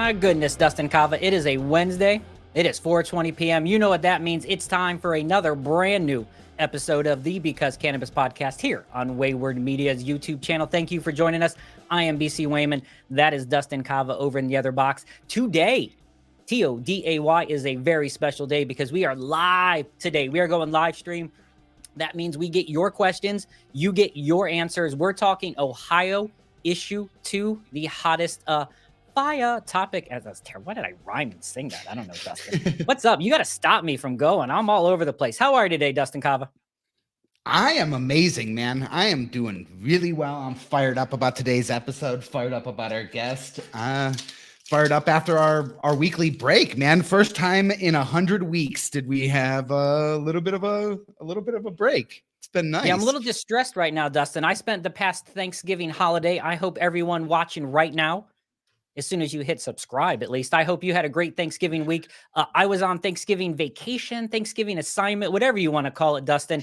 my goodness, Dustin Kava. It is a Wednesday. It is 4:20 p.m. You know what that means. It's time for another brand new episode of the Because Cannabis podcast here on Wayward Media's YouTube channel. Thank you for joining us. I am BC Wehman. That is Dustin Kava over in the other box. Today, Today is a very special day because we are live today. We are going live stream. That means we get your questions. You get your answers. We're talking Ohio issue 2, the hottest fire topic. That's terrible. Why did I rhyme and sing that? I don't know, Dustin. What's up? You got to stop me from going. I'm all over the place. How are you today, Dustin Kava? I am amazing, man. I am doing really well. I'm fired up about today's episode, fired up about our guest, fired up after our weekly break, man. First time in 100 weeks did we have a little bit of a break. It's been nice. Yeah, I'm a little distressed right now, Dustin. I spent the past Thanksgiving holiday. I hope everyone watching right now, as soon as you hit subscribe, at least, I hope you had a great Thanksgiving week. I was on Thanksgiving vacation, Thanksgiving assignment, whatever you want to call it, Dustin,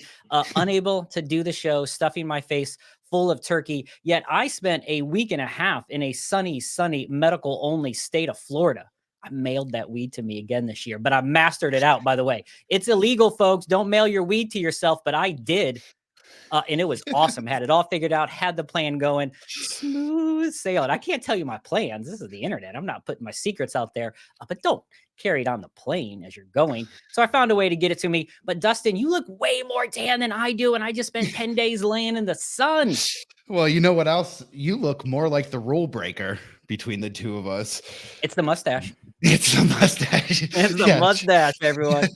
unable to do the show, stuffing my face full of turkey. Yet I spent a week and a half in a sunny medical only state of Florida. I mailed that weed to me again this year, but I mastered it out, by the way. It's illegal, folks. Don't mail your weed to yourself, but I did. And it was awesome. Had it all figured out, had the plan going, smooth sailing. I can't tell you my plans. This is the internet. I'm not putting my secrets out there, but don't carry it on the plane as you're going. So I found a way to get it to me. But Dustin, you look way more tan than I do. And I just spent 10 days laying in the sun. Well, you know what else? You look more like the rule breaker between the two of us. It's the mustache. It's the mustache. It's the mustache, everyone.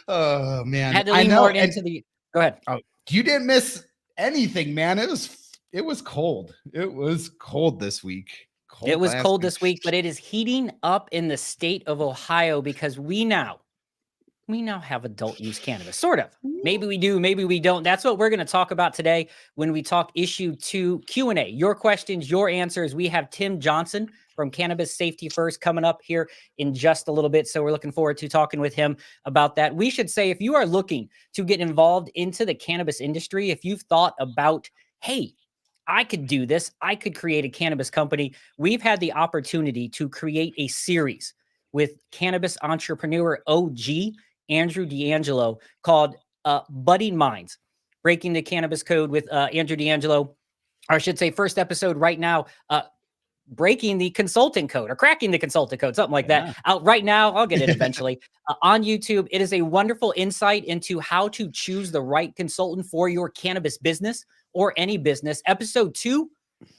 Oh, man. Had to lean more into the... Go ahead. Oh, you didn't miss anything, man. It was cold. It was cold this week. It was cold this week, but it is heating up in the state of Ohio because we now have adult use cannabis, sort of. Maybe we do, maybe we don't. That's what we're going to talk about today when we talk issue 2 Q&A. Your questions, your answers. We have Tim Johnson from Cannabis Safety First coming up here in just a little bit. So we're looking forward to talking with him about that. We should say, if you are looking to get involved into the cannabis industry, if you've thought about, hey, I could do this, I could create a cannabis company, we've had the opportunity to create a series with cannabis entrepreneur OG Andrew D'Angelo called Budding Minds, Breaking the Cannabis Code with Andrew D'Angelo. Or I should say, first episode right now, breaking the consulting code or cracking the consulting code, something like that. Out right now. I'll get it eventually on YouTube. It is a wonderful insight into how to choose the right consultant for your cannabis business or any business. Episode 2,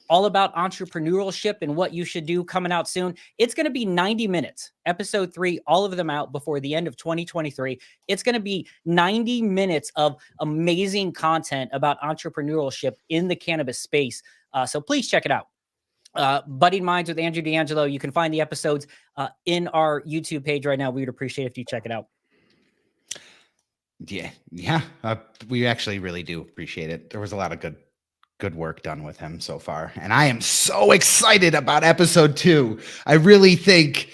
all about entrepreneurship and what you should do, coming out soon. It's going to be 90 minutes. Episode 3, all of them out before the end of 2023. It's going to be 90 minutes of amazing content about entrepreneurship in the cannabis space. So please check it out. Budding Minds with Andrew D'Angelo. You can find the episodes in our YouTube page right now. We would appreciate if you check it out. Yeah. We actually really do appreciate it. There was a lot of good work done with him so far. And I am so excited about episode 2. I really think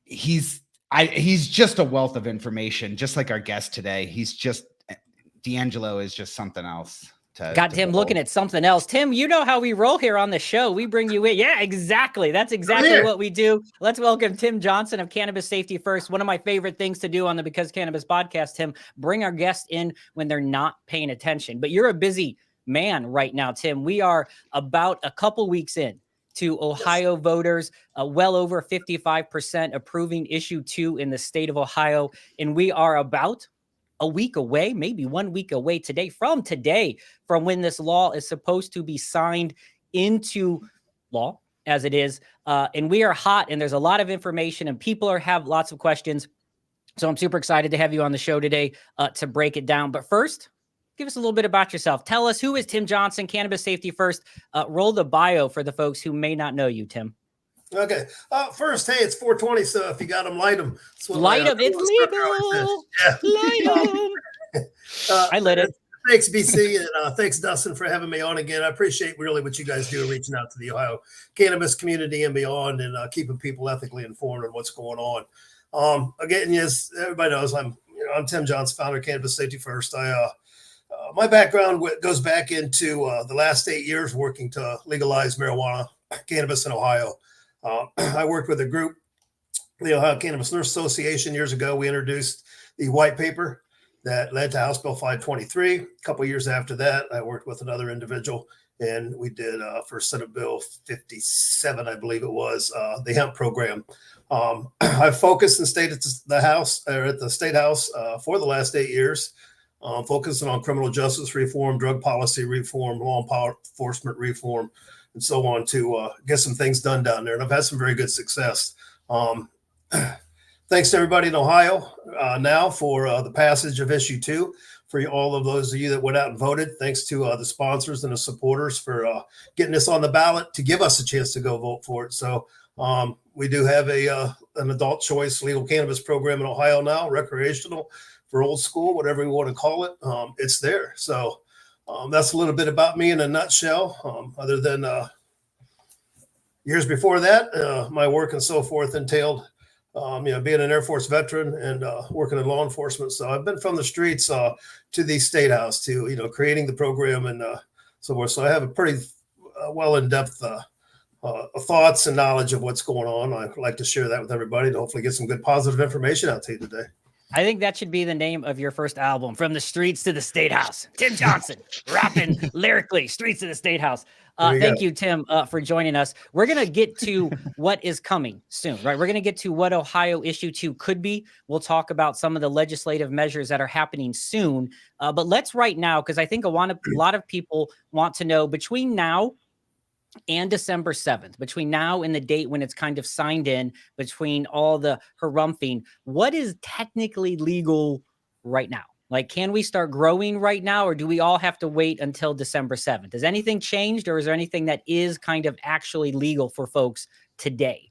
he's just a wealth of information, just like our guest today. D'Angelo is just something else. Got Tim looking at something else. Tim, you know how we roll here on the show. We bring you in. Yeah, exactly. That's exactly what we do. Let's welcome Tim Johnson of Cannabis Safety First. One of my favorite things to do on the Because Cannabis podcast, Tim, bring our guests in when they're not paying attention. But you're a busy man right now, Tim. We are about a couple weeks in to Ohio voters, well over 55% approving issue 2 in the state of Ohio. And we are about a week away, maybe 1 week away from when this law is supposed to be signed into law as it is. And we are hot, and there's a lot of information, and people have lots of questions. So I'm super excited to have you on the show today to break it down. But first, give us a little bit about yourself. Tell us, who is Tim Johnson, Cannabis Safety First? Roll the bio for the folks who may not know you, Tim. Okay. First, hey, it's 420, so if you got them, light them. Light them. It's legal. Yeah. Light them. I lit it. Thanks, BC, and thanks, Dustin, for having me on again. I appreciate really what you guys do, reaching out to the Ohio cannabis community and beyond, and keeping people ethically informed on what's going on. Again, yes, everybody knows I'm Tim Johnson, founder of Cannabis Safety First. My background goes back into the last 8 years working to legalize marijuana, cannabis in Ohio. I worked with a group, the Ohio Cannabis Nurse Association, years ago. We introduced the white paper that led to House Bill 523. A couple of years after that, I worked with another individual, and we did for Senate Bill 57, I believe it was, the hemp program. I've focused and stayed at the House, or at the State House, for the last 8 years, focusing on criminal justice reform, drug policy reform, law enforcement reform, and so on, to get some things done down there. And I've had some very good success. Thanks to everybody in Ohio now for the passage of issue 2. For all of those of you that went out and voted, thanks to the sponsors and the supporters for getting this on the ballot to give us a chance to go vote for it. So we do have an adult choice legal cannabis program in Ohio now, recreational, for old school, whatever you want to call it. It's there. So that's a little bit about me in a nutshell. Other than years before that, my work and so forth entailed being an Air Force veteran and working in law enforcement. So I've been from the streets to the State House, to, creating the program and so forth. So I have a pretty well in-depth thoughts and knowledge of what's going on. I'd like to share that with everybody to hopefully get some good positive information out to you today. I think that should be the name of your first album, From the Streets to the State House. Tim Johnson, rapping lyrically, Streets to the State House. Thank you, Tim, for joining us. We're going to get to what is coming soon, right? We're going to get to what Ohio Issue 2 could be. We'll talk about some of the legislative measures that are happening soon. But let's right now, because I think a lot of people want to know, between now and December 7th, between now and the date when it's kind of signed in, between all the harumphing, what is technically legal right now? Like, can we start growing right now, or do we all have to wait until December 7th? Has anything changed, or is there anything that is kind of actually legal for folks today?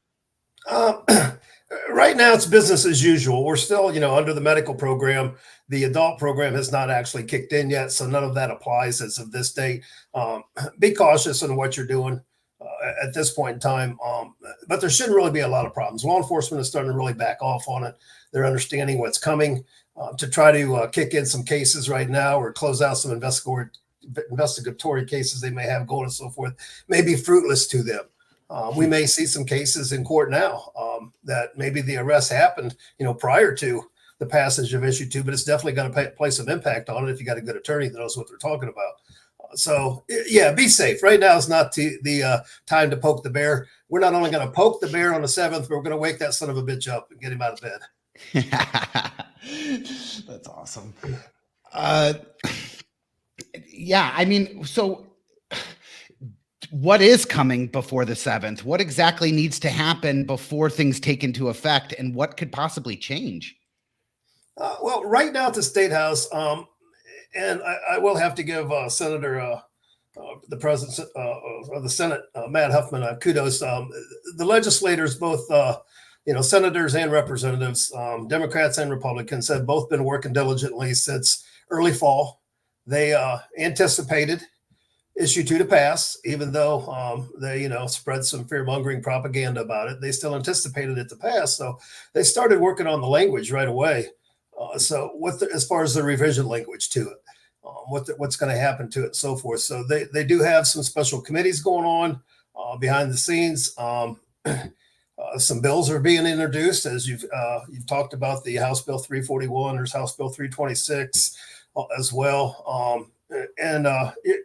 Right now, it's business as usual. We're still, under the medical program. The adult program has not actually kicked in yet, so none of that applies as of this date. Be cautious in what you're doing at this point in time, but there shouldn't really be a lot of problems. Law enforcement is starting to really back off on it. They're understanding what's coming. To try to kick in some cases right now or close out some investigatory cases they may have going and so forth may be fruitless to them. We may see some cases in court now that maybe the arrest happened, prior to the passage of issue 2, but it's definitely going to play some impact on it if you got a good attorney that knows what they're talking about. So yeah, be safe. Right now is not the time to poke the bear. We're not only going to poke the bear on the 7th, but we're going to wake that son of a bitch up and get him out of bed. That's awesome. Yeah, I mean, so what is coming before the 7th? What exactly needs to happen before things take into effect, and what could possibly change? Well, right now at the State House, and I will have to give Senator, the President of the Senate, Matt Huffman, kudos. The legislators, both senators and representatives, Democrats and Republicans, have both been working diligently since early fall. They anticipated issue 2 to pass, even though they, spread some fear-mongering propaganda about it. They still anticipated it to pass, so they started working on the language right away. So as far as the revision language to it, what's going to happen to it and so forth. So they do have some special committees going on behind the scenes. Some bills are being introduced, as you've talked about, the House Bill 341, there's House Bill 326 as well.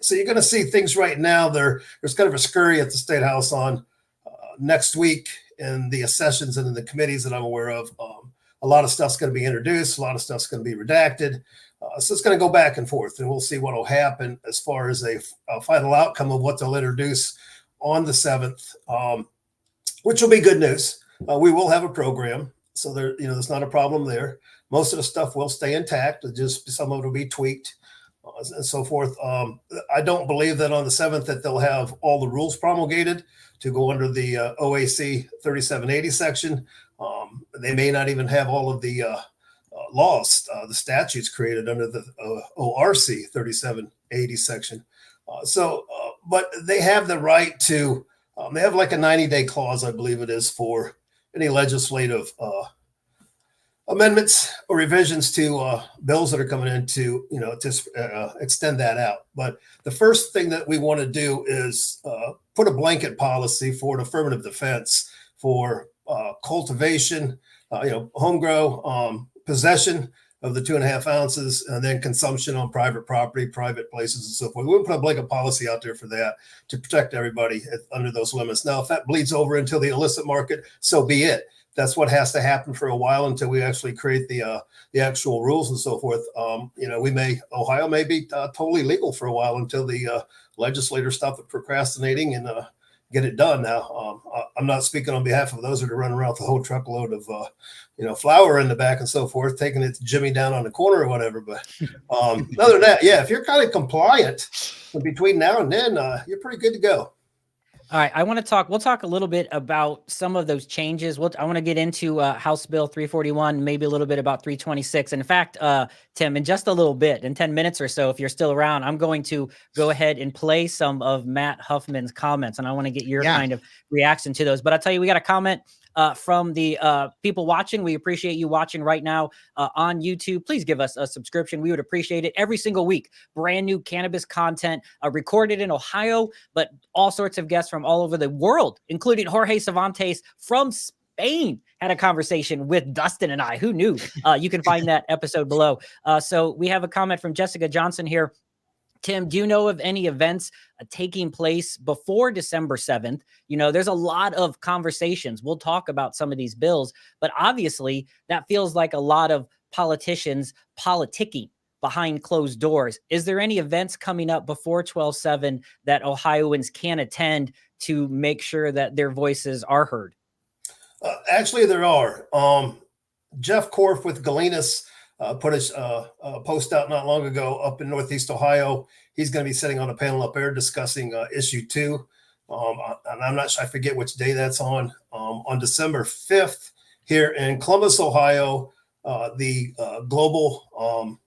So you're going to see things right now. There's kind of a scurry at the State House on next week in the sessions and in the committees that I'm aware of. A lot of stuff's going to be introduced. A lot of stuff's going to be redacted. So it's going to go back and forth, and we'll see what will happen as far as a final outcome of what they'll introduce on the 7th, which will be good news. We will have a program, so there's not a problem there. Most of the stuff will stay intact. Just some of it will be tweaked and so forth. I don't believe that on the 7th that they'll have all the rules promulgated to go under the OAC 3780 section. They may not even have all of the laws, the statutes created under the ORC 3780 section. But they have the right to, they have like a 90-day clause, I believe it is, for any legislative amendments or revisions to bills that are coming in to extend that out. But the first thing that we want to do is put a blanket policy for an affirmative defense for cultivation, home grow, possession of the 2.5 ounces, and then consumption on private property, private places, and so forth. We would put a blanket policy out there for that to protect everybody under those limits. Now, if that bleeds over into the illicit market, so be it. That's what has to happen for a while until we actually create the actual rules and so forth. Ohio may be totally legal for a while until the legislators stop procrastinating and get it done. Now, I'm not speaking on behalf of those that are running around with a whole truckload of flour in the back and so forth, taking it to Jimmy down on the corner or whatever. But other than that, yeah, if you're kind of compliant between now and then, you're pretty good to go. All right, we'll talk a little bit about some of those changes. I want to get into House Bill 341, maybe a little bit about 326. And in fact, Tim, in just a little bit, in 10 minutes or so, if you're still around, I'm going to go ahead and play some of Matt Huffman's comments, and I want to get your kind of reaction to those. But I'll tell you, we got a comment from the people watching. We appreciate you watching right now on YouTube. Please give us a subscription. We would appreciate it. Every single week, brand new cannabis content recorded in Ohio, but all sorts of guests from all over the world, including Jorge Cervantes from Spain, had a conversation with Dustin and I. Who knew? You can find that episode below. So we have a comment from Jessica Johnson here. Tim, do you know of any events taking place before December 7th? There's a lot of conversations. We'll talk about some of these bills, but obviously that feels like a lot of politicians politicking behind closed doors. Is there any events coming up before 12/7 that Ohioans can attend to make sure that their voices are heard? Actually, there are. Jeff Korf with Galenas put a post out not long ago up in Northeast Ohio. He's going to be sitting on a panel up there discussing issue 2. And I'm not sure, I forget which day that's on December 5th here in Columbus, Ohio. The global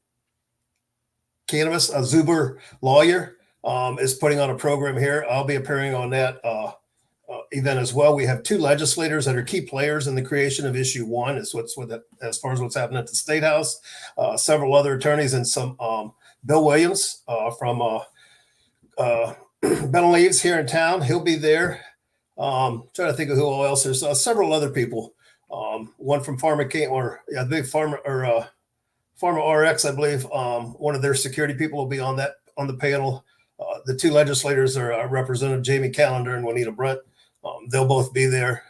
cannabis, Zuber lawyer, is putting on a program here. I'll be appearing on that event as well. We have 2 legislators that are key players in the creation of issue 1. As far as what's happening at the State House, several other attorneys, and some Bill Williams from Benaleaves here in town. He'll be there. Trying to think of who else. There's several other people. One from Pharma RX, I believe. One of their security people will be on the panel. The 2 legislators are Representative Jamie Callender and Juanita Brent. They'll both be there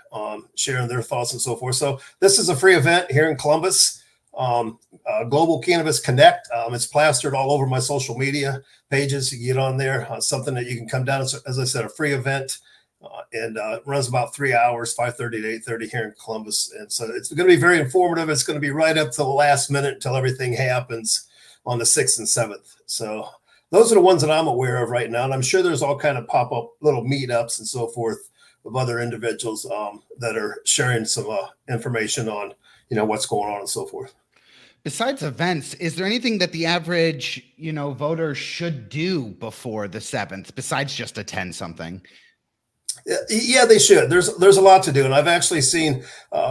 sharing their thoughts and so forth. So this is a free event here in Columbus. Global Cannabis Connect. It's plastered all over my social media pages. You get on there, something that you can come down. It's, as I said, a free event, and runs about 3 hours, 5:30 to 8:30 here in Columbus. And so it's going to be very informative. It's going to be right up to the last minute until everything happens on the 6th and 7th. So those are the ones that I'm aware of right now. And I'm sure there's all kind of pop-up little meetups and so forth of other individuals that are sharing some information on, what's going on and so forth. Besides events, is there anything that the average, voter should do before the 7th besides just attend something? Yeah, they should. There's a lot to do. And I've actually seen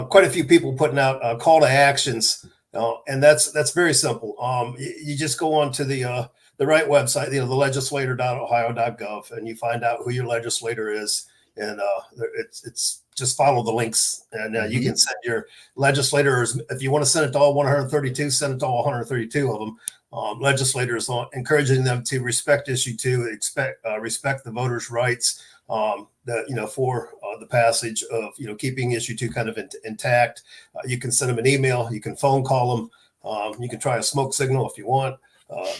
quite a few people putting out call to actions. And that's very simple. You just go on to the right website, the legislator.ohio.gov, and you find out who your legislator is. And it's just follow the links, and you can send your legislators. If you want to send it to all 132, send it to all 132 of them. Legislators, encouraging them to respect issue 2, respect the voters' rights, for the passage of keeping issue 2 kind of intact. You can send them an email, you can phone call them, you can try a smoke signal if you want.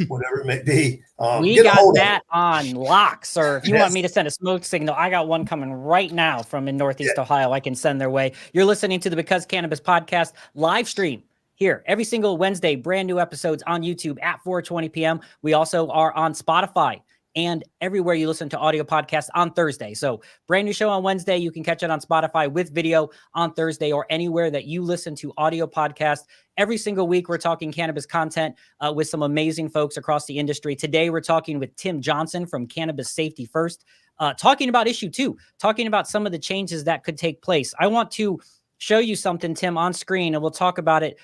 Whatever it may be. We got that on lock, sir. If you want me to send a smoke signal, I got one coming right now from in Northeast Ohio. I can send their way. You're listening to the Because Cannabis podcast live stream here every single Wednesday. Brand new episodes on YouTube at 4:20 p.m. We also are on Spotify and everywhere you listen to audio podcasts on Thursday. So brand new show on Wednesday. You can catch it on Spotify with video on Thursday, or anywhere that you listen to audio podcasts. Every single week, we're talking cannabis content with some amazing folks across the industry. Today, we're talking with Tim Johnson from Cannabis Safety First, talking about issue 2, talking about some of the changes that could take place. I want to show you something, Tim, on screen, and we'll talk about it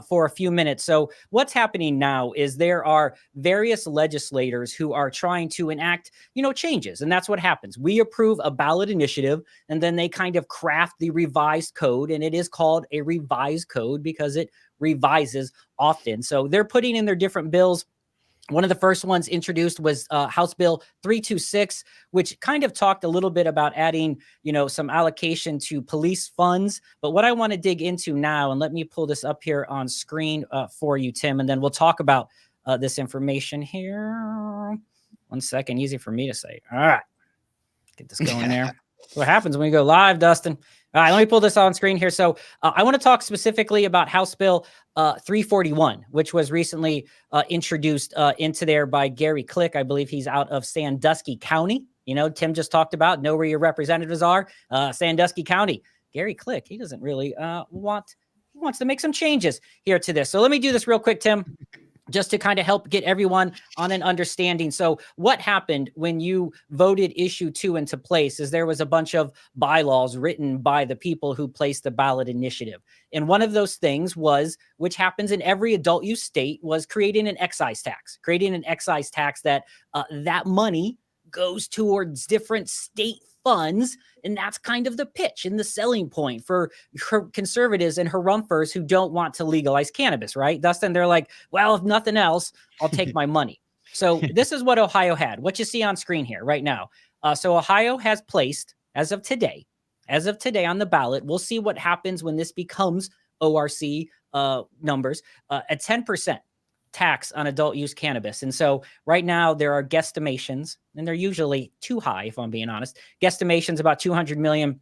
for a few minutes. So what's happening now is there are various legislators who are trying to enact, changes. And that's what happens. We approve a ballot initiative, and then they kind of craft the revised code. And it is called a revised code because it revises often. So they're putting in their different bills. One of the first ones introduced was House Bill 326, which kind of talked a little bit about adding, some allocation to police funds. But what I want to dig into now, and let me pull this up here on screen for you, Tim, and then we'll talk about this information here. 1 second, easy for me to say. All right, get this going there. What happens when we go live, Dustin? All right, let me pull this on screen here. So I want to talk specifically about House Bill 341, which was recently introduced into there by Gary Click. I believe he's out of Sandusky County. Tim just talked about know where your representatives are. Sandusky County. Gary Click, he doesn't really he wants to make some changes here to this. So let me do this real quick, Tim, just to kind of help get everyone on an understanding. So what happened when you voted issue 2 into place is there was a bunch of bylaws written by the people who placed the ballot initiative. And one of those things was, which happens in every adult use state, was creating an excise tax, that that money goes towards different state funds. And that's kind of the pitch and the selling point for conservatives and harumpers who don't want to legalize cannabis, right? Dustin, they're like, well, if nothing else, I'll take my money. So this is what Ohio had, what you see on screen here right now. So Ohio has placed, as of today on the ballot, we'll see what happens when this becomes ORC numbers, a 10% tax on adult use cannabis. And so right now there are guesstimations, and they're usually too high, if I'm being honest, guesstimations about 200 million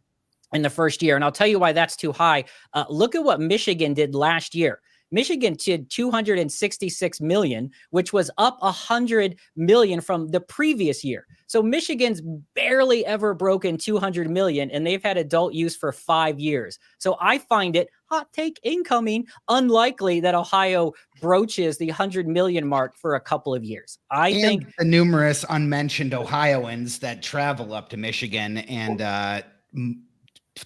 in the first year. And I'll tell you why that's too high. Look at what Michigan did last year. Michigan did 266 million, which was up 100 million from the previous year. So Michigan's barely ever broken 200 million, and they've had adult use for 5 years. So I find it, hot take incoming, unlikely that Ohio broaches the 100 million mark for a couple of years. I think the numerous unmentioned Ohioans that travel up to Michigan and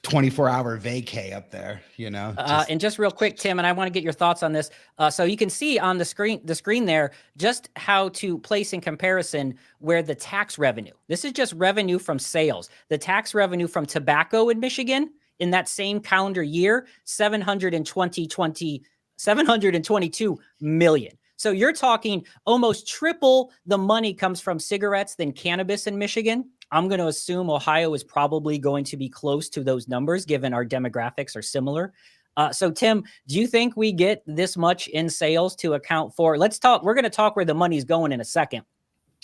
24-hour vacay up there, and just real quick, Tim, and I want to get your thoughts on this. So you can see on the screen there, just how to place in comparison where the tax revenue, this is just revenue from sales, the tax revenue from tobacco in Michigan in that same calendar year, 722 million. So you're talking almost triple the money comes from cigarettes than cannabis in Michigan. I'm going to assume Ohio is probably going to be close to those numbers, given our demographics are similar. So Tim, do you think we get this much in sales to account for, we're going to talk where the money's going in a second,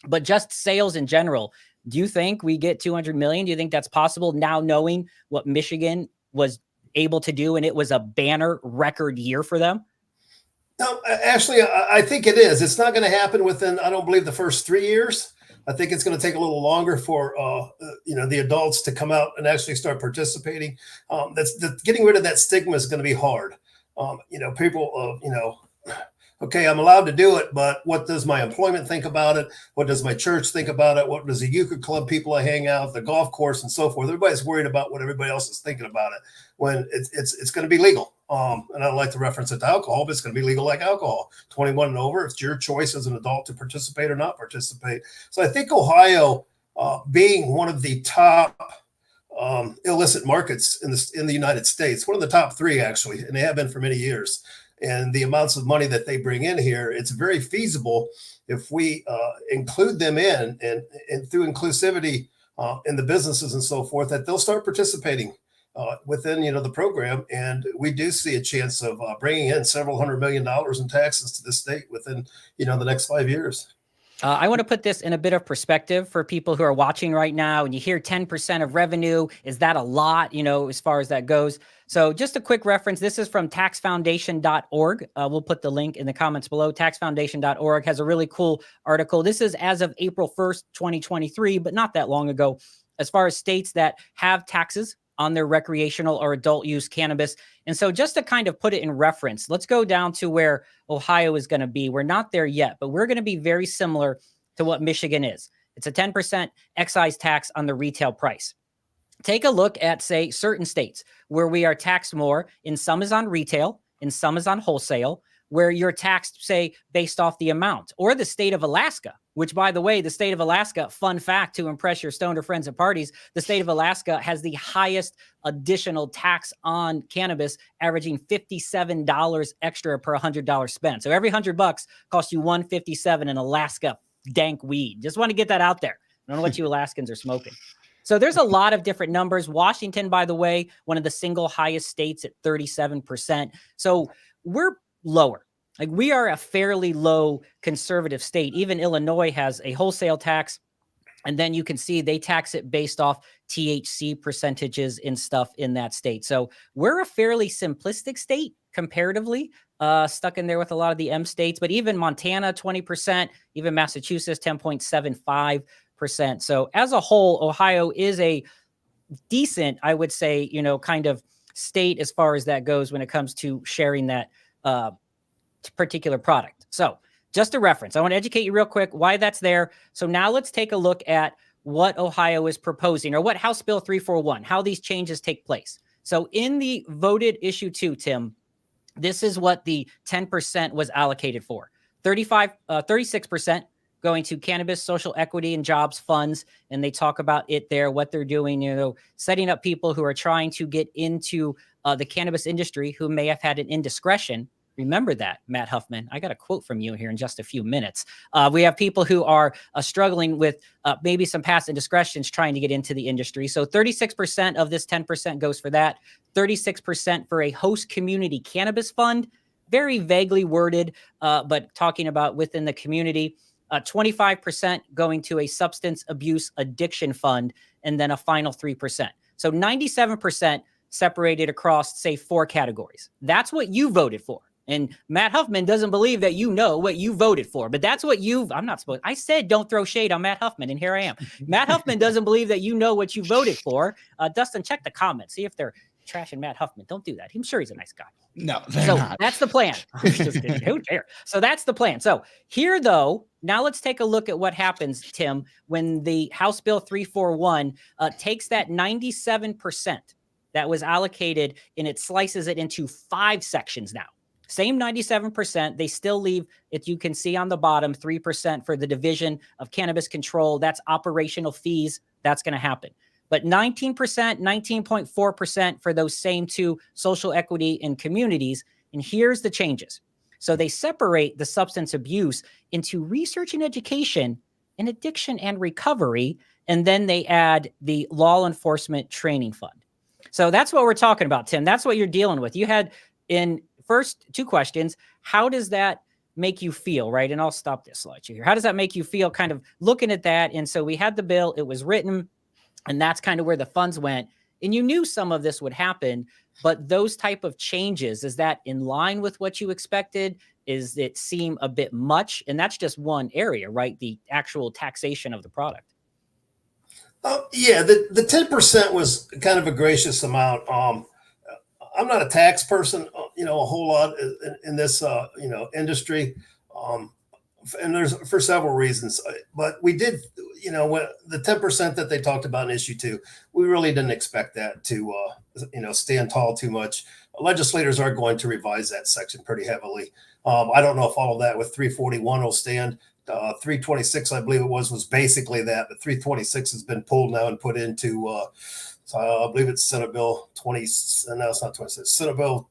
but just sales in general, do you think we get 200 million? Do you think that's possible now, knowing what Michigan was able to do, and it was a banner record year for them? No, Ashley, I think it is. It's not going to happen within, I don't believe, the first 3 years. I think it's going to take a little longer for the adults to come out and actually start participating. Getting rid of that stigma is going to be hard. People, okay, I'm allowed to do it, but what does my employment think about it? What does my church think about it? What does the euchre club people I hang out, the golf course, and so forth? Everybody's worried about what everybody else is thinking about it when it's going to be legal. And I don't like to reference it to alcohol, but it's going to be legal like alcohol. 21 and over, it's your choice as an adult to participate or not participate. So I think Ohio, being one of the top illicit markets in the United States, one of the top 3 actually, and they have been for many years. And the amounts of money that they bring in here, it's very feasible if we include them in and through inclusivity in the businesses and so forth, that they'll start participating within the program, and we do see a chance of bringing in several $100 million in taxes to the state within the next 5 years. I want to put this in a bit of perspective for people who are watching right now, and you hear 10% of revenue. Is that a lot, as far as that goes? So just a quick reference. This is from taxfoundation.org. We'll put the link in the comments below. Taxfoundation.org has a really cool article. This is as of April 1st, 2023, but not that long ago, as far as states that have taxes on their recreational or adult use cannabis. And so just to kind of put it in reference, let's go down to where Ohio is going to be. We're not there yet, but we're going to be very similar to what Michigan is. It's a 10% excise tax on the retail price. take a look at, say, certain states where we are taxed more. In some is on retail, in some is on wholesale, where you're taxed, say, based off the amount. Or the state of Alaska, which, by the way, the state of Alaska, fun fact to impress your stoner friends at parties, the state of Alaska has the highest additional tax on cannabis, averaging $57 extra per $100 spent. So every $100 costs you $157 in Alaska dank weed. Just want to get that out there. I don't know what you Alaskans are smoking. So there's a lot of different numbers. Washington, by the way, one of the single highest states at 37%. So we're lower. Like, we are a fairly low conservative state. Even Illinois has a wholesale tax. And then you can see they tax it based off THC percentages and stuff in that state. So we're a fairly simplistic state comparatively, stuck in there with a lot of the M states, but even Montana, 20%, even Massachusetts, 10.75%. So as a whole, Ohio is a decent, I would say, kind of state as far as that goes when it comes to sharing that particular product. So just a reference. I want to educate you real quick why that's there. So now let's take a look at what Ohio is proposing, or what House Bill 341, how these changes take place. So in the voted issue 2, Tim, this is what the 10% was allocated for. 36% going to cannabis, social equity, and jobs funds. And they talk about it there, what they're doing, setting up people who are trying to get into the cannabis industry who may have had an indiscretion. Remember that, Matt Huffman. I got a quote from you here in just a few minutes. We have people who are struggling with maybe some past indiscretions trying to get into the industry. So 36% of this 10% goes for that. 36% for a host community cannabis fund. Very vaguely worded, but talking about within the community. 25% going to a substance abuse addiction fund, and then a final 3%. So 97% separated across, say, 4 categories. That's what you voted for. And Matt Huffman doesn't believe that you know what you voted for, but that's what I said don't throw shade on Matt Huffman, and here I am. Matt Huffman doesn't believe that you know what you voted for. Dustin, check the comments. See if they're trashing Matt Huffman. Don't do that. I'm sure he's a nice guy. No, so not. That's the plan. Just kidding. Who dare? So that's the plan. So here, though, now let's take a look at what happens, Tim, when the House Bill 341 takes that 97% that was allocated and it slices it into 5 sections now. Same 97%. They still leave, if you can see on the bottom, 3% for the Division of Cannabis Control. That's operational fees. That's going to happen. But 19%, 19.4% for those same 2, social equity and communities. And here's the changes. So they separate the substance abuse into research and education and addiction and recovery. And then they add the law enforcement training fund. So that's what we're talking about, Tim. That's what you're dealing with. You had in first 2 questions, how does that make you feel, right? And I'll stop this slideshow here. How does that make you feel kind of looking at that? And so we had the bill, it was written, and that's kind of where the funds went. And you knew some of this would happen, but those type of changes, is that in line with what you expected? Is it seem a bit much? And that's just one area, right? The actual taxation of the product. Yeah, the 10% was kind of a gracious amount. I'm not a tax person, a whole lot in this, industry. And there's for several reasons, but we did, when the 10% that they talked about in issue 2, we really didn't expect that to, stand tall too much. Legislators are going to revise that section pretty heavily. I don't know if all of that with 341 will stand. 326, I believe it was basically that, but 326 has been pulled now and put into, I believe it's Senate Bill 20. No, it's not 26. Senate Bill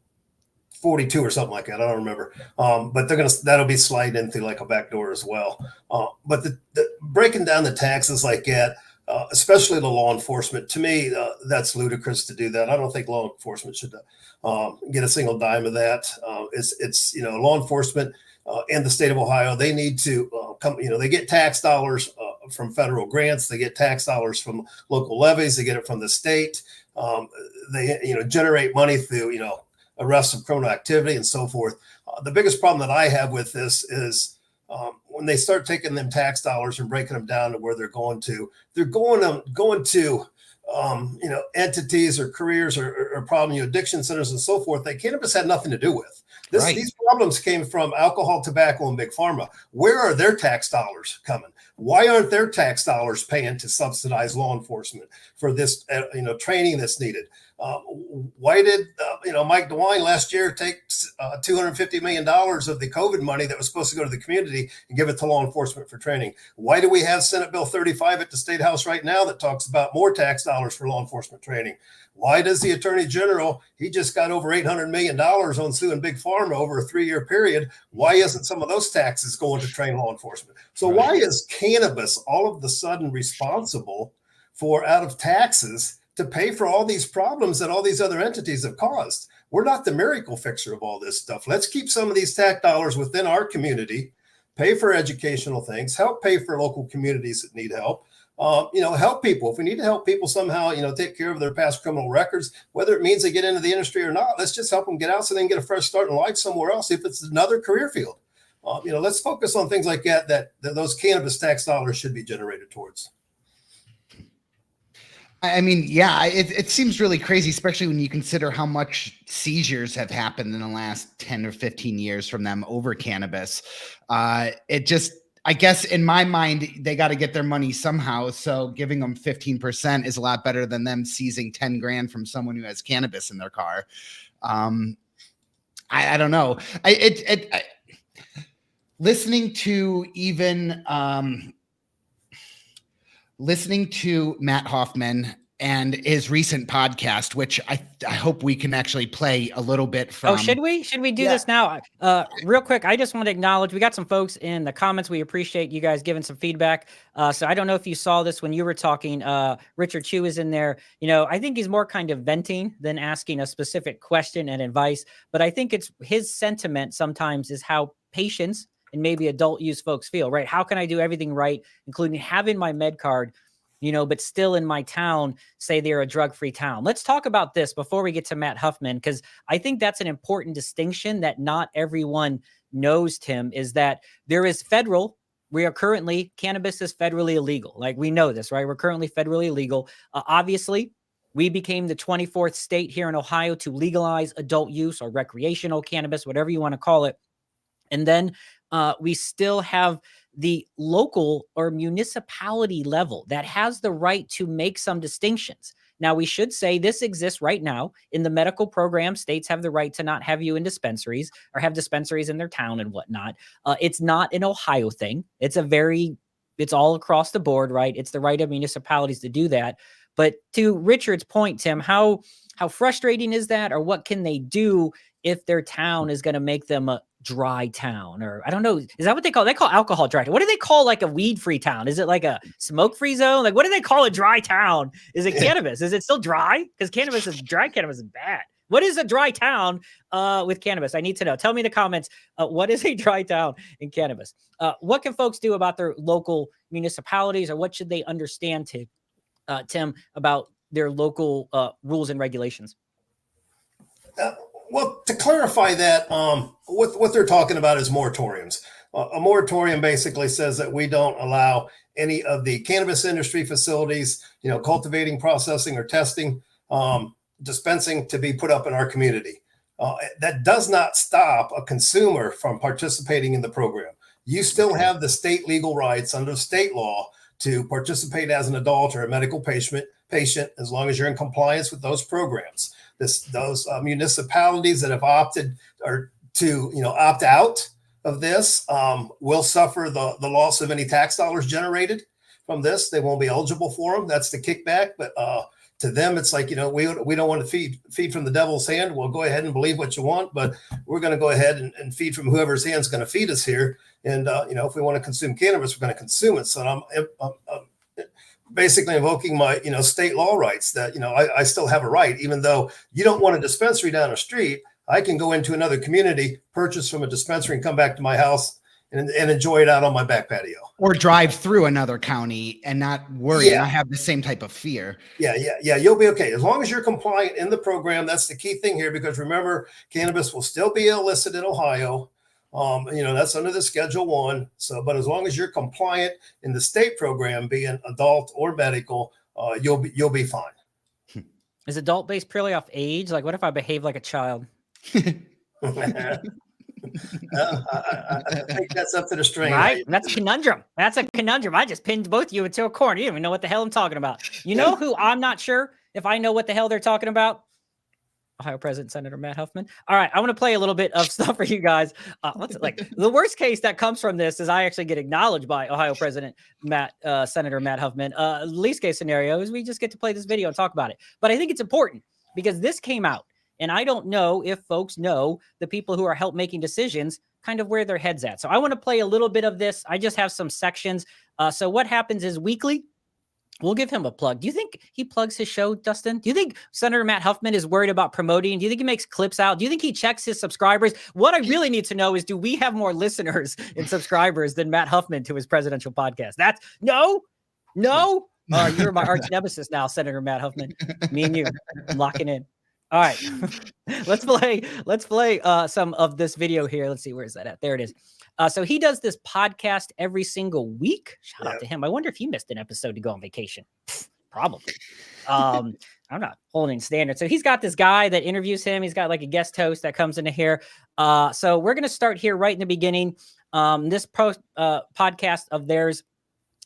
42 or something like that. I don't remember. But that'll be sliding in through like a back door as well. But the breaking down the taxes like that, especially the law enforcement, to me, that's ludicrous to do that. I don't think law enforcement should get a single dime of that. It's law enforcement in the state of Ohio, they need to come, they get tax dollars from federal grants. They get tax dollars from local levies. They get it from the state. They, generate money through, arrests of criminal activity and so forth. The biggest problem that I have with this is when they start taking them tax dollars and breaking them down to where they're going to entities or careers or problem, addiction centers and so forth, that cannabis had nothing to do with. Right. These problems came from alcohol, tobacco, and big pharma. Where are their tax dollars coming? Why aren't their tax dollars paying to subsidize law enforcement for this, training that's needed? Why did Mike DeWine last year take $250 million of the COVID money that was supposed to go to the community and give it to law enforcement for training? Why do we have Senate Bill 35 at the State House right now that talks about more tax dollars for law enforcement training? Why does the Attorney General, he just got over $800 million on suing Big Pharma over a 3-year period? Why isn't some of those taxes going to train law enforcement? So why is cannabis all of a sudden responsible for, out of taxes, to pay for all these problems that all these other entities have caused? We're not the miracle fixer of all this stuff. Let's keep some of these tax dollars within our community, pay for educational things, help pay for local communities that need help. Help people. If we need to help people somehow, take care of their past criminal records, whether it means they get into the industry or not, let's just help them get out so they can get a fresh start in life somewhere else. If it's another career field, let's focus on things like that those cannabis tax dollars should be generated towards. I mean, yeah, it seems really crazy, especially when you consider how much seizures have happened in the last 10 or 15 years from them over cannabis. I guess in my mind, they got to get their money somehow. So giving them 15% is a lot better than them seizing 10 grand from someone who has cannabis in their car. I don't know. Listening to Matt Hoffman and his recent podcast, which I hope we can actually play a little bit from. Oh, should we do this now? Real quick, I just want to acknowledge we got some folks in the comments. We appreciate you guys giving some feedback. So I don't know if you saw this when you were talking. Richard Chu is in there. I think he's more kind of venting than asking a specific question and advice. But I think it's his sentiment sometimes is how patients and maybe adult use folks feel, right? How can I do everything right, including having my med card, but still in my town say they're a drug-free town? Let's talk about this before we get to Matt Huffman, because I think that's an important distinction that not everyone knows, Tim, is that there is cannabis is federally illegal. Like, we know this, right? We're currently federally illegal. Obviously, we became the 24th state here in Ohio to legalize adult use or recreational cannabis, whatever you want to call it. And then we still have the local or municipality level that has the right to make some distinctions. Now, we should say this exists right now in the medical program. States have the right to not have you in dispensaries or have dispensaries in their town and whatnot. It's not an Ohio thing. It's all across the board, right? It's the right of municipalities to do that. But to Richard's point, Tim, how frustrating is that? Or what can they do if their town is going to make them a dry town? Or I don't know. Is that what they call? They call alcohol dry town. What do they call like a weed-free town? Is it like a smoke-free zone? Like, what do they call a dry town? Is it cannabis? Is it still dry? Because dry cannabis is bad. What is a dry town with cannabis? I need to know. Tell me in the comments, what is a dry town in cannabis? What can folks do about their local municipalities, or what should they understand, Tim, about their local rules and regulations? Well, to clarify that, what they're talking about is moratoriums. A moratorium basically says that we don't allow any of the cannabis industry facilities, cultivating, processing, or testing, dispensing to be put up in our community. That does not stop a consumer from participating in the program. You still have the state legal rights under state law to participate as an adult or a medical patient, as long as you're in compliance with those programs. Those municipalities that have opted or to opt out of this will suffer the loss of any tax dollars generated from this. They won't be eligible for them. That's the kickback. But to them, it's like, we don't want to feed from the devil's hand. We'll go ahead and believe what you want, but we're going to go ahead and feed from whoever's hand's going to feed us here. And if we want to consume cannabis, we're going to consume it. So I'm basically invoking my, state law rights that, I still have a right, even though you don't want a dispensary down the street. I can go into another community, purchase from a dispensary, and come back to my house and enjoy it out on my back patio. Or drive through another county and not worry and not have the same type of fear. Yeah. You'll be okay. As long as you're compliant in the program, that's the key thing here, because remember, cannabis will still be illicit in Ohio. That's under the Schedule 1. So, but as long as you're compliant in the state program, being adult or medical, you'll be fine. Is adult based purely off age? Like, what if I behave like a child? I think that's up to the strain. Right? That's a conundrum. That's a conundrum. I just pinned both of you into a corner. You don't even know what the hell I'm talking about. You know who I'm not sure if I know what the hell they're talking about? Ohio President Senator Matt Huffman. All right, I want to play a little bit of stuff for you guys. The worst case that comes from this is I actually get acknowledged by Ohio President Senator Matt Huffman. Least case scenario is we just get to play this video and talk about it. But I think it's important because this came out, and I don't know if folks know the people who are help making decisions kind of where their heads at. So I want to play a little bit of this. I just have some sections. So what happens is weekly. We'll give him a plug. Do you think he plugs his show, Dustin? Do you think Senator Matt Huffman is worried about promoting? Do you think he makes clips out? Do you think he checks his subscribers? What I really need to know is, do we have more listeners and subscribers than Matt Huffman to his presidential podcast? That's no. You're my arch nemesis now, Senator Matt Huffman. Me and you, I'm locking in. All right, let's play some of this video here. Let's see, where is that at? There it is. So he does this podcast every single week. Shout out to him. I wonder if he missed an episode to go on vacation. Probably. I'm not holding standard. So he's got this guy that interviews him. He's got like a guest host that comes into here. So we're going to start here right in the beginning. This podcast of theirs,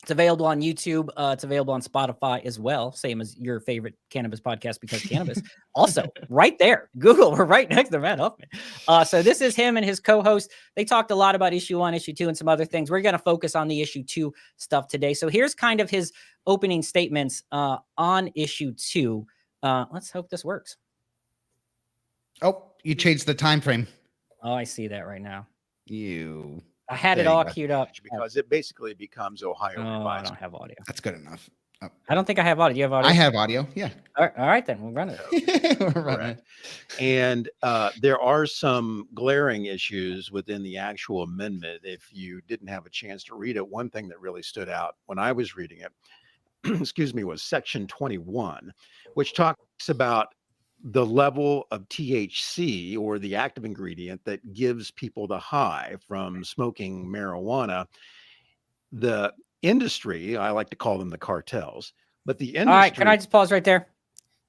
it's available on YouTube. It's available on Spotify as well. Same as your favorite cannabis podcast, Because Cannabis. Also, right there, Google, we're right next to Matt Huffman. So this is him and his co-host. They talked a lot about issue 1, issue 2, and some other things. We're going to focus on the issue 2 stuff today. So here's kind of his opening statements on issue 2. Let's hope this works. Oh, you changed the time frame. Oh, I see that right now. I had it all queued up. Because it basically becomes Ohio. I don't have audio. That's good enough. Oh. I don't think I have audio. Do you have audio? I have audio. Yeah. All right, then we'll run it. We're running. And there are some glaring issues within the actual amendment. If you didn't have a chance to read it, one thing that really stood out when I was reading it, excuse me, was section 21, which talks about the level of THC, or the active ingredient that gives people the high from smoking marijuana. The industry, I like to call them the cartels, but the industry. All right, can I just pause right there?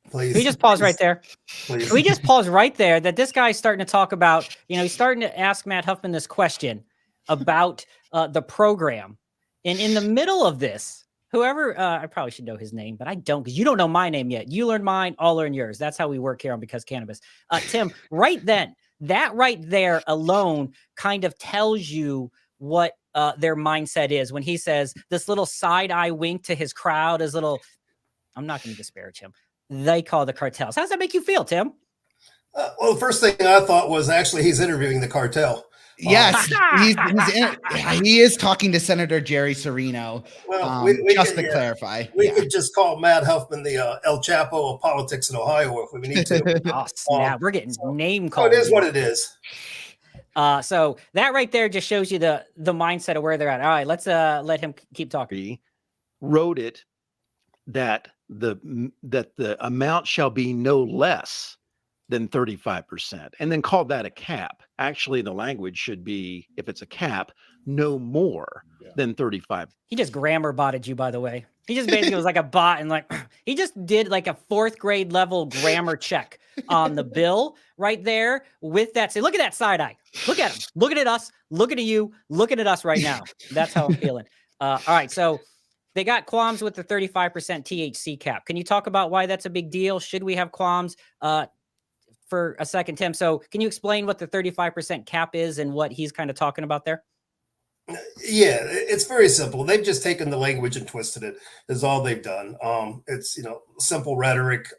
Please. Can we just pause right there? Please. Can we just pause right there that this guy's starting to talk about, he's starting to ask Matt Huffman this question about the program. And in the middle of this, whoever, I probably should know his name, but I don't, because you don't know my name yet. You learn mine, I'll learn yours. That's how we work here on Because Cannabis. Tim, right then, that right there alone kind of tells you what their mindset is when he says this little side eye wink to his crowd, his little, I'm not going to disparage him. They call the cartels. How does that make you feel, Tim? Well, the first thing I thought was actually he's interviewing the cartel. Yes, he is talking to Senator Jerry Serino. Well, just to clarify, we could just call Matt Huffman the El Chapo of politics in Ohio if we need to. Oh, snap. We're getting name called. It is what it is. So that right there just shows you the mindset of where they're at. All right, let's let him keep talking. Wrote it that the amount shall be no less than 35%, and then called that a cap. Actually, the language should be, if it's a cap, no more than 35. He just grammar botted you, by the way. He just basically was like a bot, and like he just did like a 4th grade level grammar check on the bill right there with that. Say, look at that side eye. Look at him. Looking at us. Looking at you. Looking at us right now. That's how I'm feeling. All right, so they got qualms with the 35% THC cap. Can you talk about why that's a big deal? Should we have qualms? For a second, Tim. So can you explain what the 35% cap is and what he's kind of talking about there? Yeah, it's very simple. They've just taken the language and twisted it, is all they've done. It's, simple rhetoric.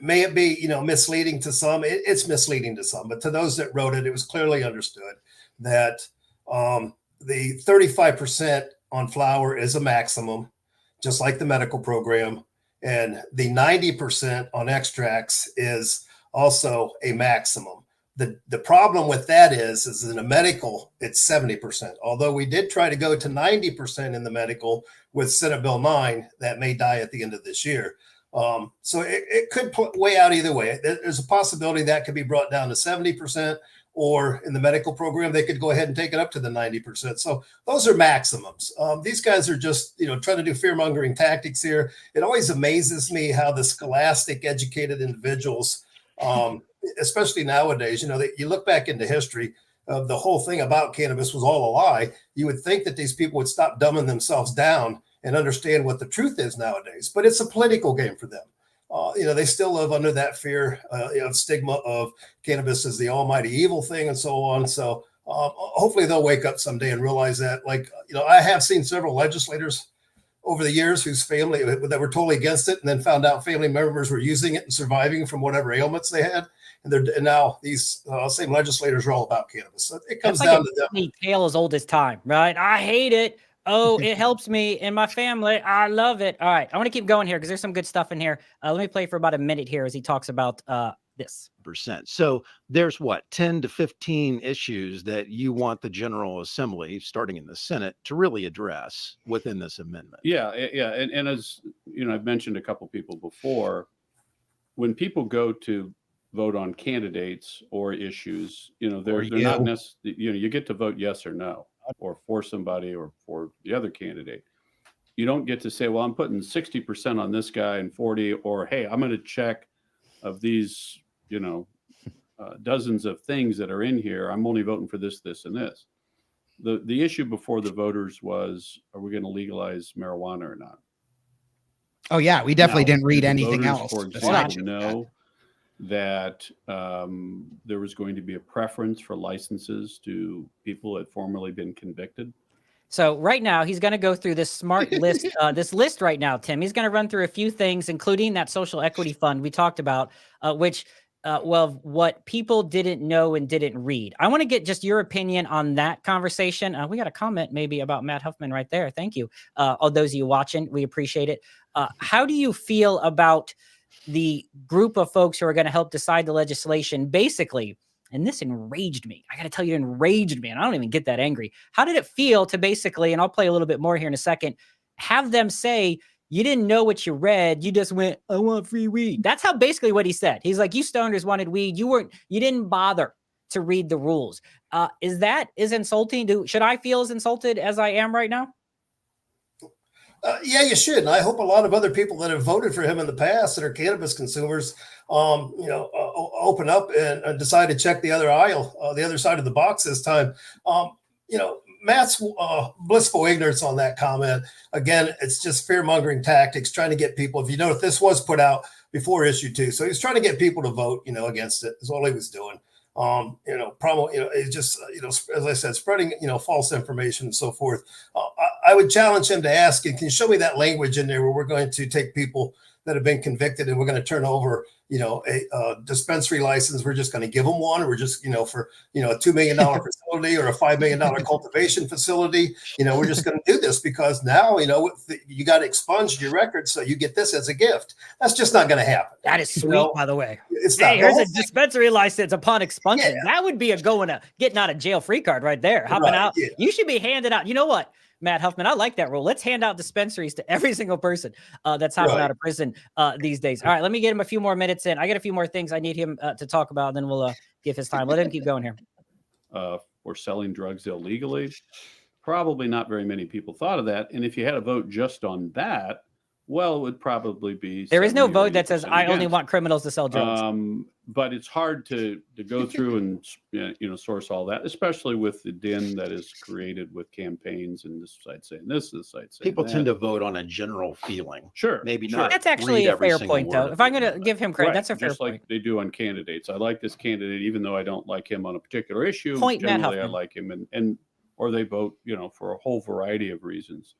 May it be, misleading to some? It's misleading to some, but to those that wrote it, it was clearly understood that the 35% on flower is a maximum, just like the medical program. And the 90% on extracts is also a maximum. The problem with that is in a medical, it's 70%. Although we did try to go to 90% in the medical with Senate Bill 9, that may die at the end of this year. So it could weigh out either way. There's a possibility that could be brought down to 70%, or in the medical program, they could go ahead and take it up to the 90%. So those are maximums. These guys are just, trying to do fear mongering tactics here. It always amazes me how the scholastic, educated individuals, especially nowadays, that you look back into history, the whole thing about cannabis was all a lie. You would think that these people would stop dumbing themselves down and understand what the truth is nowadays, but it's a political game for them. They still live under that fear, stigma of cannabis as the almighty evil thing and so on. So hopefully they'll wake up someday and realize that, I have seen several legislators over the years whose family that were totally against it and then found out family members were using it and surviving from whatever ailments they had. And now these same legislators are all about cannabis. So it comes down to them. Tale as old as time, right? I hate it. Oh, it helps me and my family. I love it. All right. I want to keep going here because there's some good stuff in here. Let me play for about a minute here as he talks about this. So there's 10 to 15 issues that you want the General Assembly, starting in the Senate, to really address within this amendment. Yeah. And as I've mentioned a couple people before, when people go to vote on candidates or issues, they're not necessarily, you get to vote yes or no, or for somebody or for the other candidate. You don't get to say, well, I'm putting 60% on this guy and 40, or, hey, I'm going to check of these, dozens of things that are in here. I'm only voting for this, this, and this. The issue before the voters was, are we going to legalize marijuana or not? Oh yeah. We definitely didn't read anything voters, else. For example, know that there was going to be a preference for licenses to people that had formerly been convicted. So right now he's going to go through this smart list, this list right now, Tim. He's going to run through a few things, including that social equity fund we talked about, which, what people didn't know and didn't read. I want to get just your opinion on that conversation. We got a comment maybe about Matt Huffman right there. Thank you. All those of you watching, we appreciate it. How do you feel about the group of folks who are going to help decide the legislation, basically? And this enraged me. I got to tell you, it enraged me. And I don't even get that angry. How did it feel to basically, and I'll play a little bit more here in a second, have them say, you didn't know what you read. You just went, I want free weed. That's how basically what he said. He's like, you stoners wanted weed. You didn't bother to read the rules. Is insulting? Should I feel as insulted as I am right now? Yeah, you should. And I hope a lot of other people that have voted for him in the past that are cannabis consumers, open up and decide to check the other aisle, the other side of the box this time. Matt's blissful ignorance on that comment. Again, it's just fear mongering tactics, trying to get people. If you know, if this was put out before issue 2, so he's trying to get people to vote, against it. Is all he was doing. It's just, as I said, spreading, false information and so forth. I would challenge him to ask, can you show me that language in there where we're going to take people that have been convicted and we're going to turn over, a dispensary license. We're just going to give them one. Or we're just, for, a $2 million facility or a $5 million cultivation facility. We're just going to do this because now, you got expunged your record. So you get this as a gift. That's just not going to happen. That is sweet, by the way. It's hey, here's a dispensary license upon expunction. Yeah. That would be a getting out of jail free card right there. Hopping out. Yeah. You should be handing out. You know what? Matt Huffman, I like that rule. Let's hand out dispensaries to every single person that's hopping out of prison these days. All right, let me get him a few more minutes in. I got a few more things I need him to talk about, and then we'll give his time. Let him keep going here. For selling drugs illegally, probably not very many people thought of that. And if you had a vote just on that, well, it would probably be. There is no vote that says I only want criminals to sell drugs. But it's hard to go through and source all that, especially with the din that is created with campaigns and this side saying this side saying people that. Tend to vote on a general feeling. Sure, maybe not. That's actually a fair point, though. If I'm going to give him credit, that's a fair just point. Like they do on candidates. I like this candidate, even though I don't like him on a particular issue. Generally, I like him, and or they vote, for a whole variety of reasons.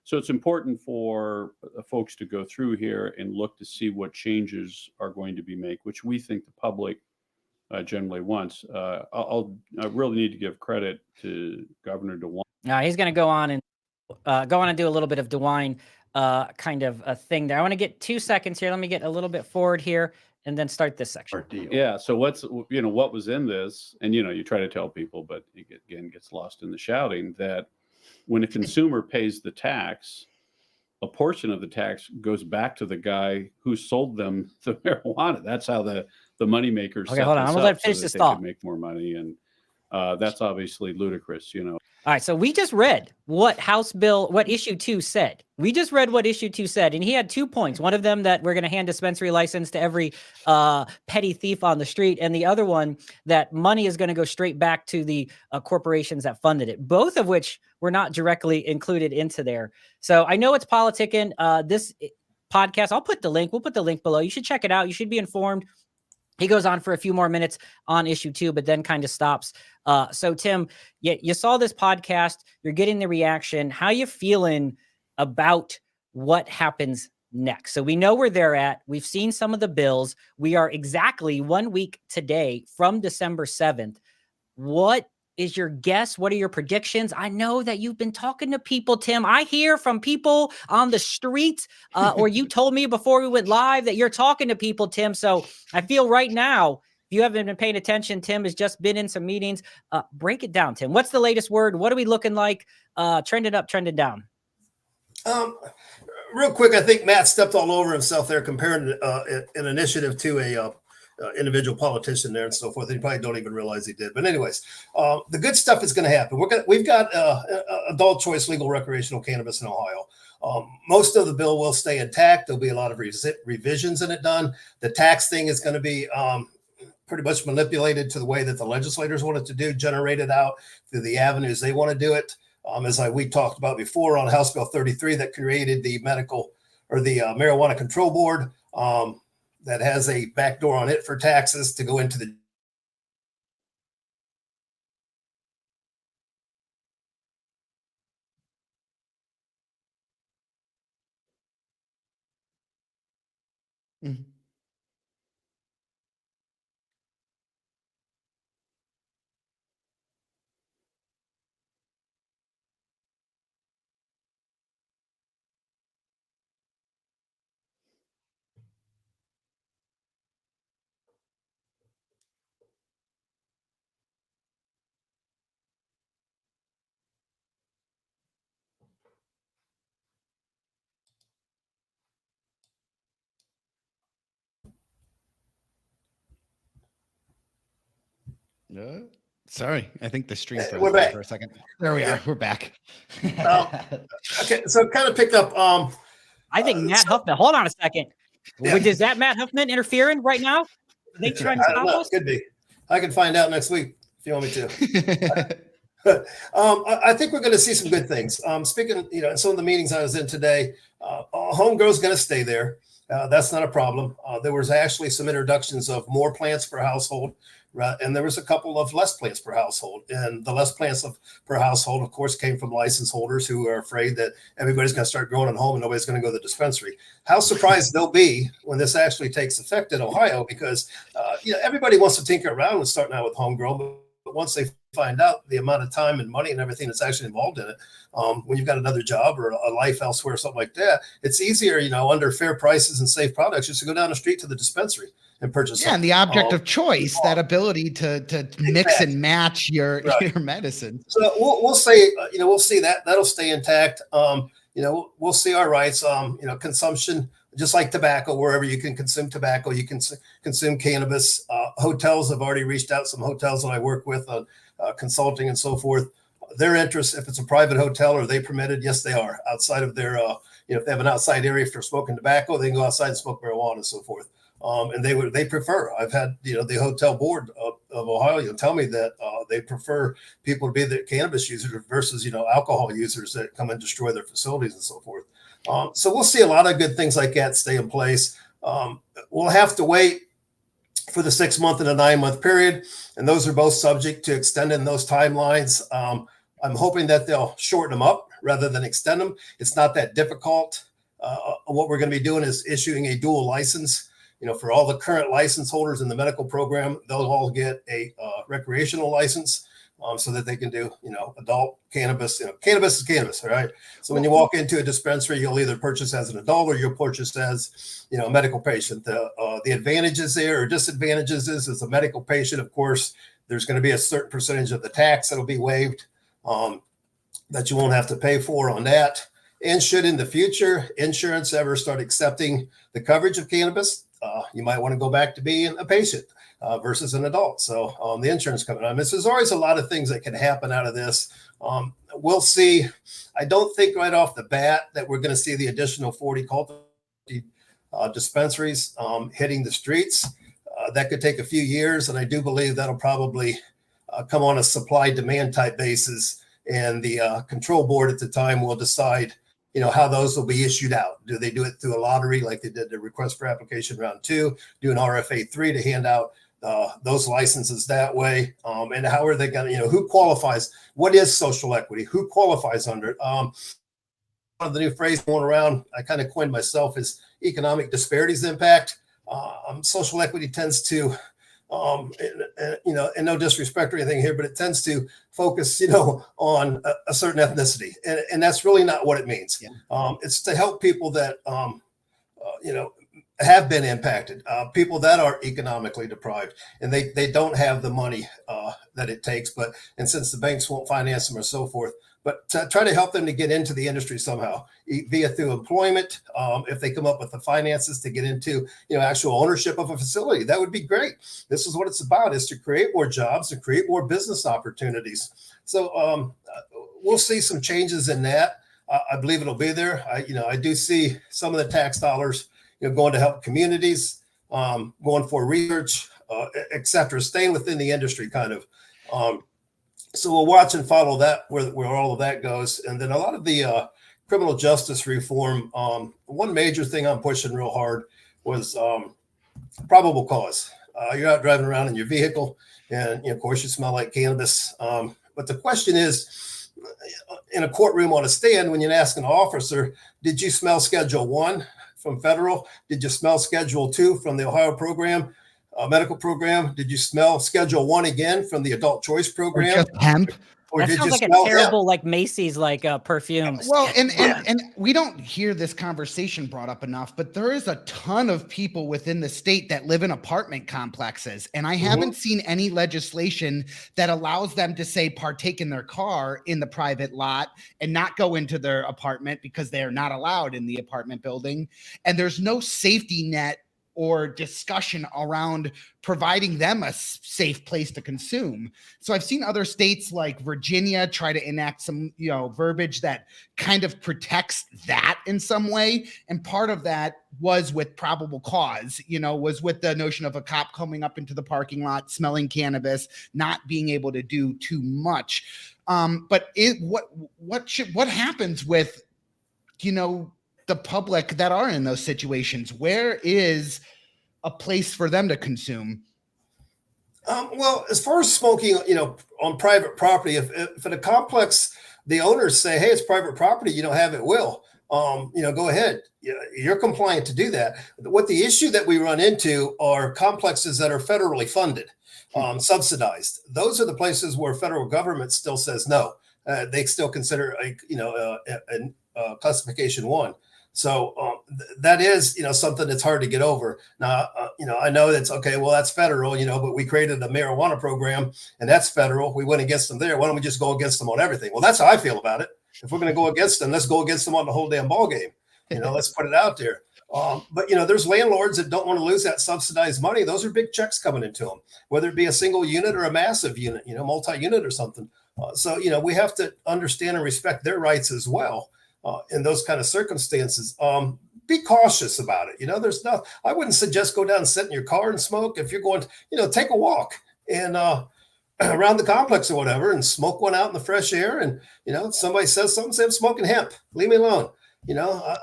So it's important for folks to go through here and look to see what changes are going to be made, which we think the public generally wants. I really need to give credit to Governor DeWine. He's going to go on and do a little bit of DeWine kind of a thing there. I want to get 2 seconds here. Let me get a little bit forward here and then start this section. Yeah. So what was in this, and you try to tell people, but it again gets lost in the shouting that. When a consumer pays the tax, a portion of the tax goes back to the guy who sold them the marijuana. That's how the the moneymakers. Okay, hold on. I'm gonna let him finish so this that they thought. could make more money, and that's obviously ludicrous. All right, so we just read what issue 2 said. We just read what issue 2 said, and he had 2 points. One of them that we're going to hand dispensary license to every petty thief on the street, and the other one that money is going to go straight back to the corporations that funded it. Both of which were not directly included into there. So I know it's politicking. This podcast, I'll put the link. We'll put the link below. You should check it out. You should be informed. He goes on for a few more minutes on issue 2, but then kind of stops. So Tim, you saw this podcast, you're getting the reaction. How you feeling about what happens next? So we know where they're at. We've seen some of the bills. We are exactly 1 week today from December 7th. What is your guess? What are your predictions? I know that you've been talking to people, Tim. I hear from people on the streets, or you told me before we went live that you're talking to people, Tim. So I feel right now, if you haven't been paying attention, Tim has just been in some meetings. Break it down, Tim. What's the latest word? What are we looking like? Trending up, trending down? Real quick, I think Matt stepped all over himself there, comparing an initiative to a individual politician there and so forth. And you probably don't even realize he did. But anyways, the good stuff is going to happen. We've got adult choice legal recreational cannabis in Ohio. Most of the bill will stay intact. There'll be a lot of revisions in it done. The tax thing is going to be pretty much manipulated to the way that the legislators want it to do, generated out through the avenues they want to do it. As we talked about before on House Bill 33 that created the Marijuana Control Board, that has a backdoor on it for taxes to go into the Mhm. Sorry, I think the stream froze we're there back. for a second. There we are. We're back. Okay, so kind of picked up. I think Matt Huffman. Hold on a second. Yeah. Is that Matt Huffman interfering right now? Are they trying to I don't stop know. us? Could be. I can find out next week if you want me to. I think we're going to see some good things. Speaking, in some of the meetings I was in today, home grow is going to stay there. That's not a problem. There was actually some introductions of more plants per household, right? And there was a couple of less plants per household. And the less plants per household, of course, came from license holders who are afraid that everybody's going to start growing at home and nobody's going to go to the dispensary. How surprised they'll be when this actually takes effect in Ohio, because everybody wants to tinker around with starting out with home grow, but once they find out the amount of time and money and everything that's actually involved in it, when you've got another job or a life elsewhere, something like that, it's easier, under fair prices and safe products, just to go down the street to the dispensary and purchase. Yeah, and the object of choice, that ability to mix and match your medicine. So we'll say, we'll see that'll stay intact. We'll see our rights. Consumption, just like tobacco, wherever you can consume tobacco, you can consume cannabis. Hotels have already reached out. Some hotels that I work with on consulting and so forth. Their interest, if it's a private hotel, are they permitted? Yes, they are. Outside of their, if they have an outside area for smoking tobacco, they can go outside and smoke marijuana and so forth. And they prefer. I've had the hotel board of Ohio tell me that they prefer people to be the cannabis users versus alcohol users that come and destroy their facilities and so forth. So we'll see a lot of good things like that stay in place. We'll have to wait for the 6 month and a 9 month period, and those are both subject to extending those timelines. I'm hoping that they'll shorten them up rather than extend them. It's not that difficult. What we're going to be doing is issuing a dual license. For all the current license holders in the medical program, they'll all get a recreational license so that they can do, adult cannabis. Cannabis is cannabis, all right? So when you walk into a dispensary, you'll either purchase as an adult or you'll purchase as, a medical patient. The advantages there or disadvantages is as a medical patient, of course, there's going to be a certain percentage of the tax that'll be waived that you won't have to pay for on that. And should in the future insurance ever start accepting the coverage of cannabis, you might want to go back to being a patient versus an adult. So the insurance company, there's always a lot of things that can happen out of this. We'll see. I don't think right off the bat that we're going to see the additional 40 cultivated dispensaries hitting the streets. That could take a few years, and I do believe that'll probably come on a supply-demand type basis, and the control board at the time will decide, how those will be issued out. Do they do it through a lottery like they did the request for application round 2, do an RFA 3 to hand out those licenses that way? And how are they going to, who qualifies? What is social equity? Who qualifies under it? One of the new phrases going around, I kind of coined myself, is economic disparities impact. Social equity tends to, and no disrespect or anything here, but it tends to focus, on a certain ethnicity, and that's really not what it means. Yeah. It's to help people that, have been impacted, people that are economically deprived, and they don't have the money that it takes. And since the banks won't finance them or so forth, but to try to help them to get into the industry somehow, via through employment, if they come up with the finances to get into, actual ownership of a facility, that would be great. This is what it's about, is to create more jobs, to create more business opportunities. So we'll see some changes in that. I believe it'll be there. I do see some of the tax dollars, going to help communities, going for research, et cetera, staying within the industry kind of. So we'll watch and follow that, where all of that goes. And then a lot of the criminal justice reform, one major thing I'm pushing real hard was probable cause. You're out driving around in your vehicle, and of course you smell like cannabis. But the question is, in a courtroom on a stand, when you ask an officer, did you smell Schedule 1 from federal? Did you smell Schedule 2 from the Ohio program? Medical program? Did you smell Schedule 1 again from the adult choice program? Or just hemp? Or that did sounds you like smell a terrible, like Macy's, perfume. Well, and we don't hear this conversation brought up enough, but there is a ton of people within the state that live in apartment complexes, and I haven't seen any legislation that allows them to say partake in their car in the private lot and not go into their apartment because they are not allowed in the apartment building. And there's no safety net or discussion around providing them a safe place to consume. So I've seen other states like Virginia try to enact some, verbiage that kind of protects that in some way. And part of that was with probable cause, was with the notion of a cop coming up into the parking lot, smelling cannabis, not being able to do too much. But what happens with, the public that are in those situations? Where is a place for them to consume? Well, as far as smoking, on private property, if in a complex, the owners say, hey, it's private property, have it will, go ahead. You're compliant to do that. What the issue that we run into are complexes that are federally funded, subsidized. Those are the places where federal government still says no. They still consider a classification 1. So that is, something that's hard to get over. Now, I know that's okay. Well, that's federal, but we created a marijuana program, and that's federal. We went against them there. Why don't we just go against them on everything? Well, that's how I feel about it. If we're going to go against them, let's go against them on the whole damn ball game. Let's put it out there. But there's landlords that don't want to lose that subsidized money. Those are big checks coming into them, whether it be a single unit or a massive unit, multi-unit or something. So we have to understand and respect their rights as well. In those kind of circumstances, be cautious about it. I wouldn't suggest go down and sit in your car and smoke. If you're going to, take a walk and around the complex or whatever and smoke one out in the fresh air. And, somebody says something, say I'm smoking hemp, leave me alone. I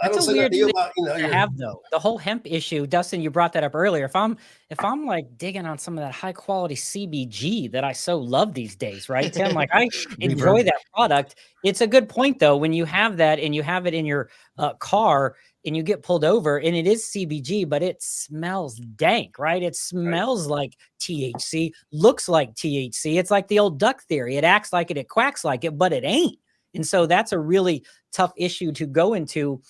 don't say that deal about, have though the whole hemp issue. Dustin, you brought that up earlier. If I'm like digging on some of that high quality CBG that I so love these days, right, Tim? Like I enjoy that product. It's a good point though, when you have that and you have it in your car and you get pulled over and it is CBG, but it smells dank, right? It smells like THC, looks like THC. It's like the old duck theory. It acts like it, it quacks like it, but it ain't. And so that's a really tough issue to go into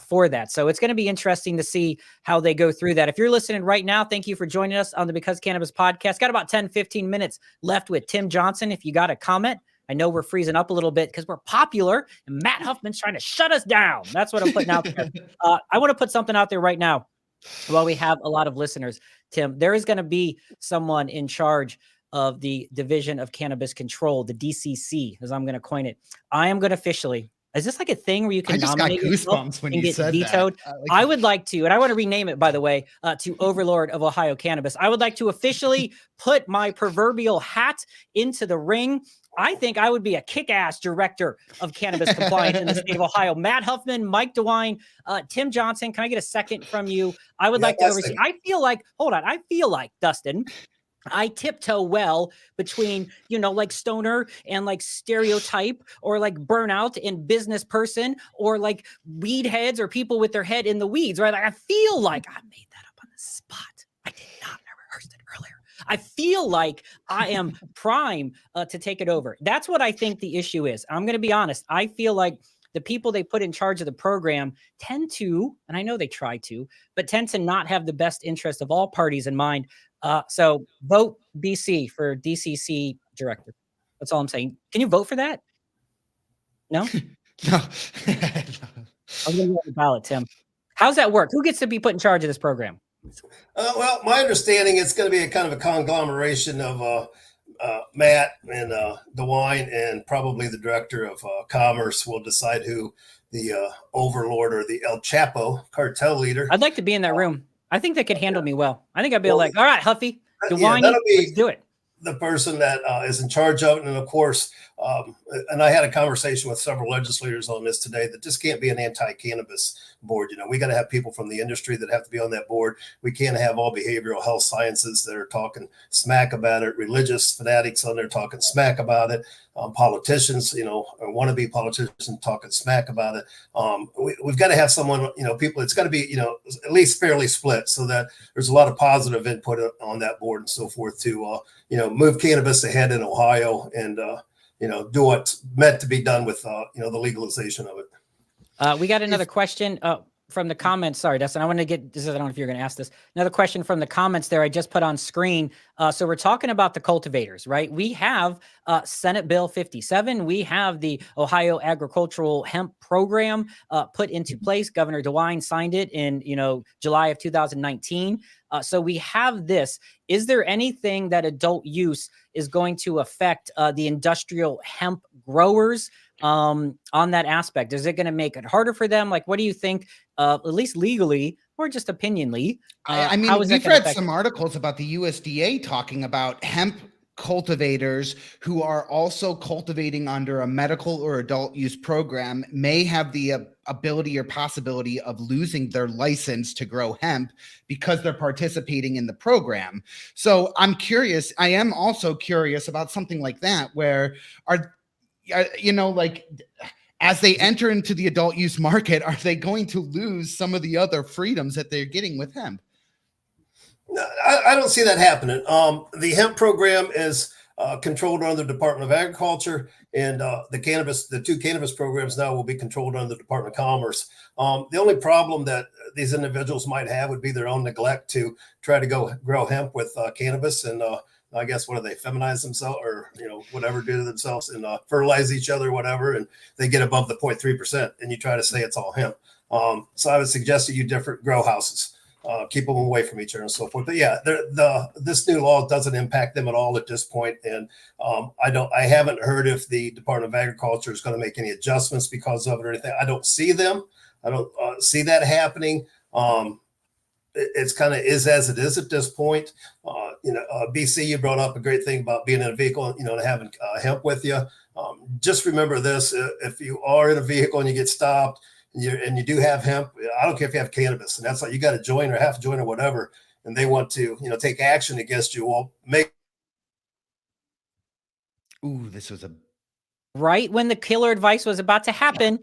for that. So it's going to be interesting to see how they go through that. If you're listening right now, thank you for joining us on the Because Cannabis podcast. Got about 10, 15 minutes left with Tim Johnson. If you got a comment, I know we're freezing up a little bit because we're popular and Matt Huffman's trying to shut us down. That's what I'm putting out there. I want to put something out there right now. Well, we have a lot of listeners, Tim. There is going to be someone in charge of the Division of Cannabis Control, the DCC, as I'm going to coin it. I am going to officially. Is this like a thing where you can I just got nominate yourself goosebumps when and you get said vetoed? that. I would like to, and I want to rename it, by the way, to Overlord of Ohio Cannabis. I would like to officially put my proverbial hat into the ring. I think I would be a kick-ass director of cannabis compliance in the state of Ohio. Matt Huffman, Mike DeWine, Tim Johnson. Can I get a second from you? I would like to oversee. I feel like, hold on. I feel like, Dustin, I tiptoe well between, like stoner and like stereotype, or like burnout and business person, or like weed heads or people with their head in the weeds, right? Like, I feel like I made that up on the spot. I did not. I rehearsed it earlier. I feel like I am prime to take it over. That's what I think the issue is. I'm going to be honest. I feel like the people they put in charge of the program tend to, and I know they try to, but tend to not have the best interest of all parties in mind. So vote BC for DCC director. That's all I'm saying. Can you vote for that? No? No. I'm going to go on the ballot, Tim. How's that work? Who gets to be put in charge of this program? Well, my understanding, it's going to be a kind of a conglomeration of Matt and DeWine, and probably the director of commerce will decide who the overlord or the El Chapo cartel leader. I'd like to be in that room. I think they could handle me well. I think I'd be like, all right, Huffy, DeWine, let's do it. The person that is in charge of it. And of course, and I had a conversation with several legislators on this today, that just can't be an anti-cannabis board. We got to have people from the industry that have to be on that board. We can't have all behavioral health sciences that are talking smack about it, religious fanatics on there talking smack about it, politicians, or wannabe politicians talking smack about it. We've got to have someone, people, it's got to be, at least fairly split, so that there's a lot of positive input on that board and so forth to, move cannabis ahead in Ohio and, do what's meant to be done with, the legalization of it. We got another question from the comments. Sorry, Dustin, I want to get this. I don't know if you're going to ask this. Another question from the comments there I just put on screen. So we're talking about the cultivators, right? We have Senate Bill 57. We have the Ohio Agricultural Hemp Program put into place. Governor DeWine signed it in, July of 2019. So we have this. Is there anything that adult use is going to affect the industrial hemp growers on that aspect? Is it going to make it harder for them? Like, what do you think, at least legally or just opinionly? I mean, we've read some articles about the USDA talking about hemp cultivators who are also cultivating under a medical or adult use program may have the ability or possibility of losing their license to grow hemp because they're participating in the program. So I'm curious. I am also curious about something like that, where as they enter into the adult use market, are they going to lose some of the other freedoms that they're getting with hemp? No, I don't see that happening. The hemp program is controlled under the Department of Agriculture, and the two cannabis programs now will be controlled under the Department of Commerce. The only problem that these individuals might have would be their own neglect to try to go grow hemp with cannabis, and I guess, what do they, feminize themselves, or whatever, do to themselves, and fertilize each other, whatever, and they get above the 0.3%, and you try to say it's all hemp. So I would suggest that you different grow houses. Keep them away from each other and so forth. But yeah, this new law doesn't impact them at all at this point. And I haven't heard if the Department of Agriculture is going to make any adjustments because of it or anything. I don't see them. I don't see that happening. It's kind of is as it is at this point. BC, you brought up a great thing about being in a vehicle, and having hemp with you. Just remember this: if you are in a vehicle and you get stopped, and you do have hemp, I don't care if you have cannabis, and that's like you got to join or half join or whatever, and they want to, take action against you. Well, This was right when the killer advice was about to happen.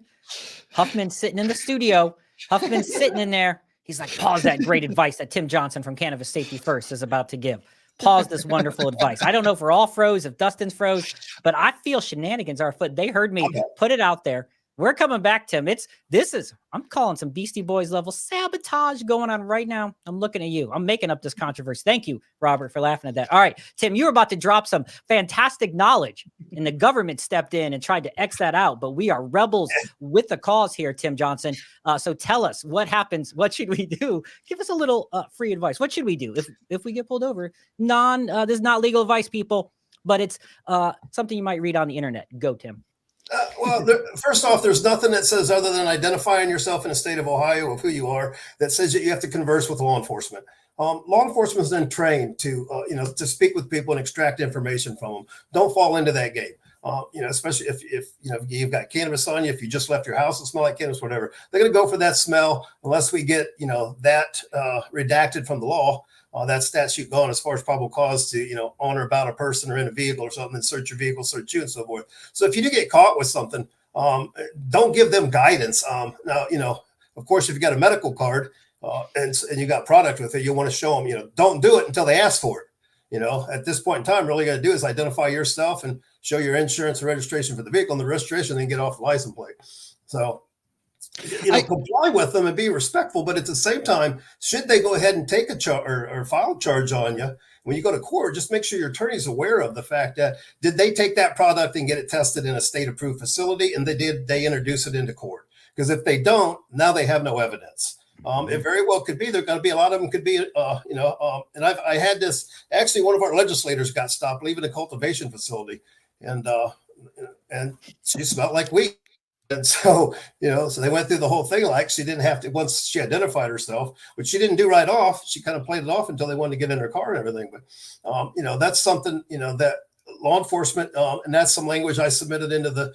Huffman's sitting in the studio. Huffman's sitting in there. He's like, pause that great advice that Tim Johnson from Cannabis Safety First is about to give. Pause this wonderful advice. I don't know if we're all froze, if Dustin's froze, but I feel shenanigans are afoot. They heard me put it out there. We're coming back, Tim. I'm calling some Beastie Boys level sabotage going on right now. I'm looking at you. I'm making up this controversy. Thank you, Robert, for laughing at that. All right, Tim, you were about to drop some fantastic knowledge and the government stepped in and tried to X that out. But we are rebels with the cause here, Tim Johnson. So tell us what happens. What should we do? Give us a little free advice. What should we do if we get pulled over? This is not legal advice, people, but it's something you might read on the internet. Go, Tim. First off, there's nothing that says, other than identifying yourself in the state of Ohio of who you are, that says that you have to converse with law enforcement. Law enforcement is then trained to, to speak with people and extract information from them. Don't fall into that game. Especially if you've got cannabis on you, if you just left your house and smell like cannabis, whatever, they're going to go for that smell unless we get, that redacted from the law. That statute gone as far as probable cause to, on or about a person or in a vehicle or something, and search your vehicle, search you, and so forth. So if you do get caught with something, don't give them guidance. Now, of course, if you got a medical card and you got product with it, you want to show them, don't do it until they ask for it. At this point in time, really got to do is identify yourself and show your insurance and registration for the vehicle, and the registration, then get off the license plate. So, comply with them and be respectful, but at the same time, should they go ahead and take a charge or file a charge on you, when you go to court, just make sure your attorney is aware of the fact that, did they take that product and get it tested in a state approved facility, and they introduce it into court? Because if they don't, now they have no evidence. It very well could be, there going to be a lot of them could be, and I had this, actually one of our legislators got stopped leaving a cultivation facility, and she smelled like weed. And so, so they went through the whole thing. Like, she didn't have to, once she identified herself, which she didn't do right off, she kind of played it off until they wanted to get in her car and everything. But, that's something, that law enforcement, and that's some language I submitted into the,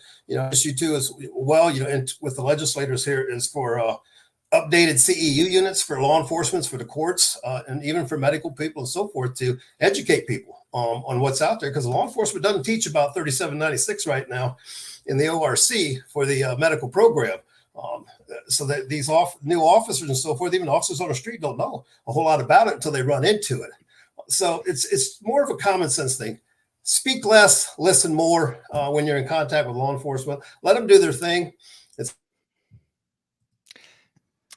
issue too, as well, and with the legislators here, is for, updated CEU units for law enforcement, for the courts, and even for medical people and so forth, to educate people on what's out there. Because law enforcement doesn't teach about 3796 right now in the ORC for the medical program. So that these new officers and so forth, even officers on the street, don't know a whole lot about it until they run into it. So it's more of a common sense thing. Speak less, listen more when you're in contact with law enforcement. Let them do their thing.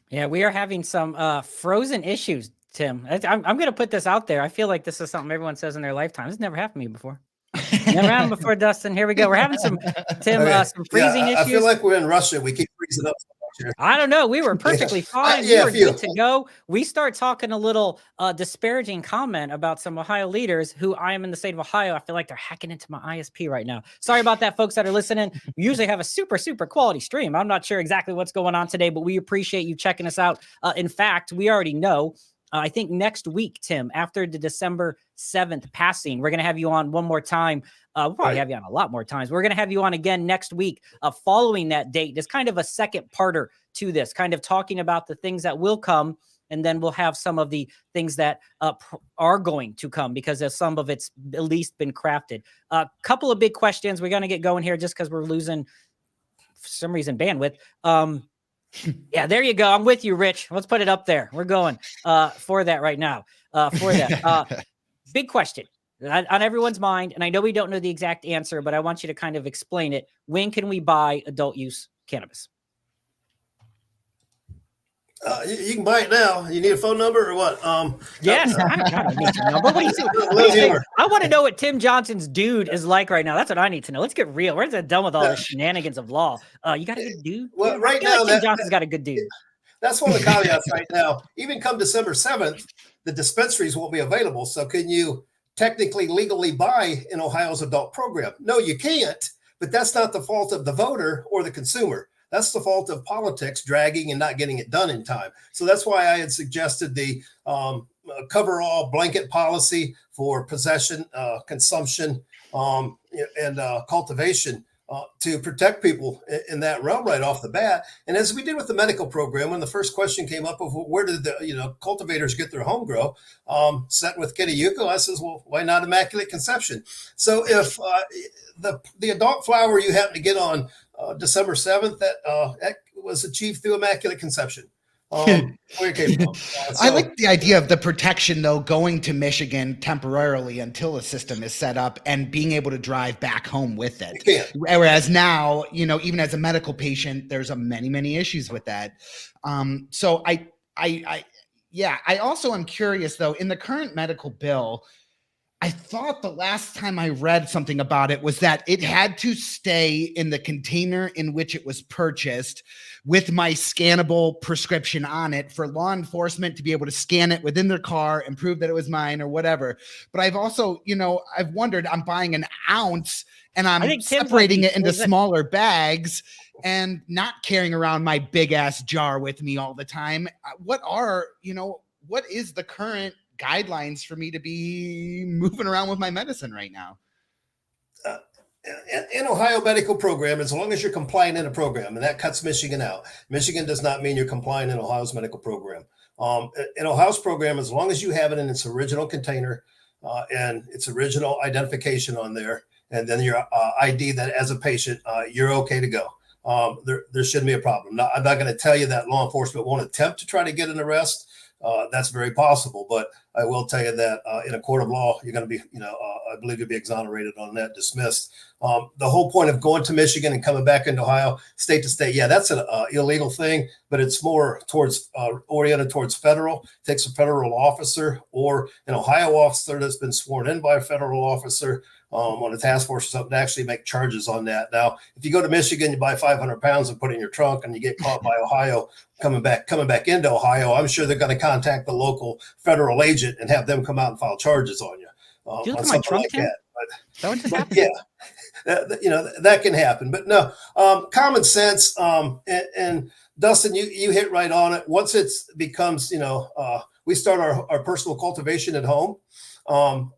Yeah, we are having some frozen issues, Tim. I'm going to put this out there. I feel like this is something everyone says in their lifetime. This never happened to me before. Never happened before, Dustin. Here we go. We're having some, Tim, some freezing issues. I feel like we're in Russia. We keep freezing up so much here. I don't know. We were perfectly fine. We were good to go. We start talking a little disparaging comment about some Ohio leaders who I am in the state of Ohio. I feel like they're hacking into my ISP right now. Sorry about that, folks that are listening. We usually have a super, super quality stream. I'm not sure exactly what's going on today, but we appreciate you checking us out. In fact, we already know. I think next week, Tim, after the December 7th passing, we're going to have you on one more time. We'll probably have you on a lot more times. We're going to have you on again next week following that date. There's kind of a second parter to this, kind of talking about the things that will come. And then we'll have some of the things that are going to come, because some of it's at least been crafted. A couple of big questions. We're going to get going here just because we're losing, for some reason, bandwidth. Yeah, there you go. I'm with you, Rich. Let's put it up there. We're going for that right now. Big question on everyone's mind. And I know we don't know the exact answer, but I want you to kind of explain it. When can we buy adult use cannabis? You can buy it now. You need a phone number or what? Yes, I don't need your number. What do you think? I want to know what Tim Johnson's dude is like right now. That's what I need to know. Let's get real. Where's that done with all the shenanigans of law? You got a good dude? Well, right now, Tim Johnson's got a good dude. That's one of the caveats right now. Even come December 7th, the dispensaries won't be available. So can you technically legally buy in Ohio's adult program? No, you can't. But that's not the fault of the voter or the consumer. That's the fault of politics dragging and not getting it done in time. So that's why I had suggested the cover-all blanket policy for possession, consumption, and cultivation to protect people in that realm right off the bat. And as we did with the medical program, when the first question came up of where did the cultivators get their home grow, set with Kenny Yuko, I says, well, why not immaculate conception? So if the adult flower you happen to get on December 7th, that was achieved through immaculate conception. Where it came from. I like the idea of the protection, though, going to Michigan temporarily until the system is set up and being able to drive back home with it. Whereas now, even as a medical patient, there's many issues with that. So I also am curious, though, in the current medical bill, I thought the last time I read something about it was that it had to stay in the container in which it was purchased with my scannable prescription on it for law enforcement to be able to scan it within their car and prove that it was mine or whatever. But I've also, I've wondered, I'm buying an ounce and I'm separating it into smaller bags and not carrying around my big ass jar with me all the time. What is the current guidelines for me to be moving around with my medicine right now? In Ohio medical program, as long as you're compliant in a program, and that cuts Michigan out. Michigan does not mean you're compliant in Ohio's medical program. In Ohio's program, as long as you have it in its original container and its original identification on there, and then your ID that as a patient, you're okay to go. There shouldn't be a problem. Now, I'm not going to tell you that law enforcement won't attempt to try to get an arrest. That's very possible, but I will tell you that in a court of law, you're going to be, I believe you'll be exonerated on that, dismissed. The whole point of going to Michigan and coming back into Ohio, state to state, yeah, that's an illegal thing, but it's more oriented towards federal. It takes a federal officer or an Ohio officer that's been sworn in by a federal officer on a task force or something to actually make charges on that. Now, if you go to Michigan, you buy 500 pounds and put it in your trunk and you get caught by Ohio coming back into Ohio, I'm sure they're going to contact the local federal agent and have them come out and file charges on you. Do you look at my trunk, Tim? Yeah, that can happen. But no, common sense. And Dustin, you hit right on it. Once it becomes, we start our personal cultivation at home.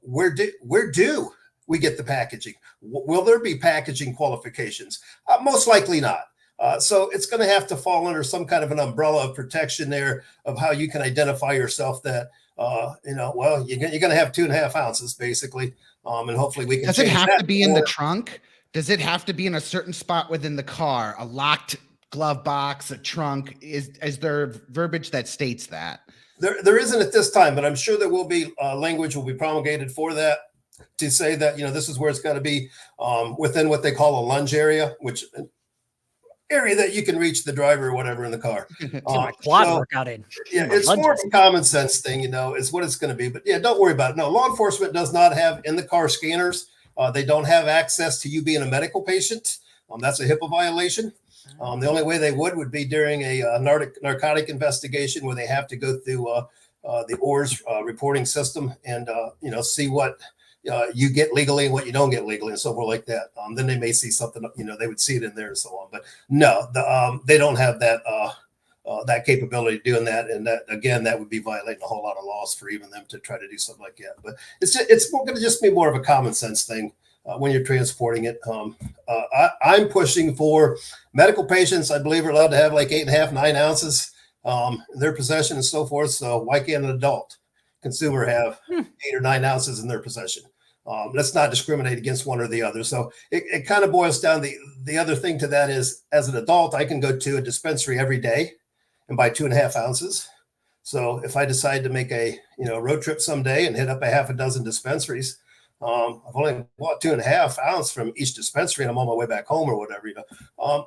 Where do we get the packaging? Will there be packaging qualifications? Most likely not. So it's going to have to fall under some kind of an umbrella of protection there of how you can identify yourself that, you're going to have 2.5 ounces basically. And hopefully we can. Does it have to be in the trunk? Does it have to be in a certain spot within the car? A locked glove box, a trunk? Is there verbiage that states that? There isn't at this time, but I'm sure there will be language will be promulgated for that to say that, this is where it's got to be within what they call a lunge area, which area that you can reach the driver or whatever in the car. My quad workout in. Yeah, it's more of a common sense thing, is what it's going to be. But yeah, don't worry about it. No, law enforcement does not have in the car scanners. They don't have access to you being a medical patient. That's a HIPAA violation. The only way they would be during a narcotic investigation where they have to go through the ORS reporting system and see what you get legally and what you don't get legally and so forth like that. Then they may see something, they would see it in there and so on. But no, they don't have that capability of doing that. And that, again, that would be violating a whole lot of laws for even them to try to do something like that. But it's going to just be more of a common sense thing when you're transporting it. I'm pushing for medical patients, I believe, are allowed to have like 8.5, 9 ounces in their possession and so forth. So why can't an adult consumer have 8 or 9 ounces in their possession? Let's not discriminate against one or the other. So it kind of boils down. The other thing to that is, as an adult, I can go to a dispensary every day and buy 2.5 ounces. So if I decide to make a road trip someday and hit up a half a dozen dispensaries, I've only bought 2.5 ounces from each dispensary and I'm on my way back home or whatever.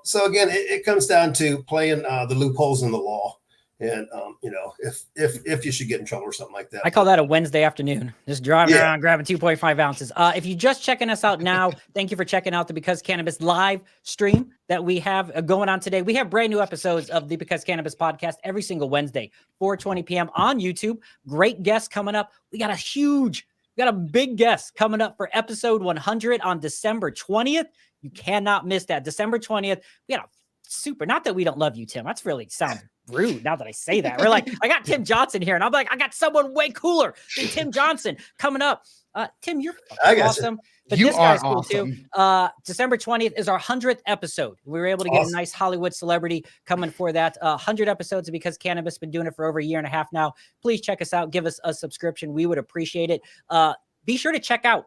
So again, it comes down to playing the loopholes in the law. And if you should get in trouble or something like that. I call that a Wednesday afternoon, just driving around grabbing 2.5 ounces. If you're just checking us out now, thank you for checking out the Because Cannabis live stream that we have going on today. We have brand new episodes of the Because Cannabis podcast every single Wednesday, 4:20 p.m. on YouTube. Great guests coming up. We got a big guest coming up for episode 100 on December 20th. You cannot miss that. December 20th. We got a super, not that we don't love you, Tim. That's really sounds rude now that I say that. We're like, I got Tim Johnson here, and I'm like, I got someone way cooler than Tim Johnson coming up. Tim, you're awesome. But you this guy's are cool too. December 20th is our 100th episode. We were able to get a nice Hollywood celebrity coming for that. 100 episodes Because Cannabis, been doing it for over a year and a half now. Please check us out. Give us a subscription. We would appreciate it. Be sure to check out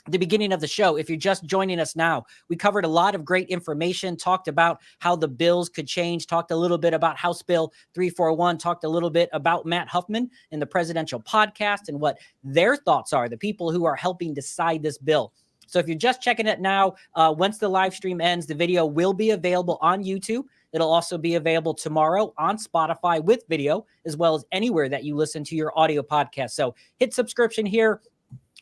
the beginning of the show. If you're just joining us now, we covered a lot of great information, talked about how the bills could change, talked a little bit about House Bill 341, talked a little bit about Matt Huffman in the presidential podcast and what their thoughts are, the people who are helping decide this bill. So if you're just checking it now, once the live stream ends, the video will be available on YouTube. It'll also be available tomorrow on Spotify with video, as well as anywhere that you listen to your audio podcast. So hit subscription here.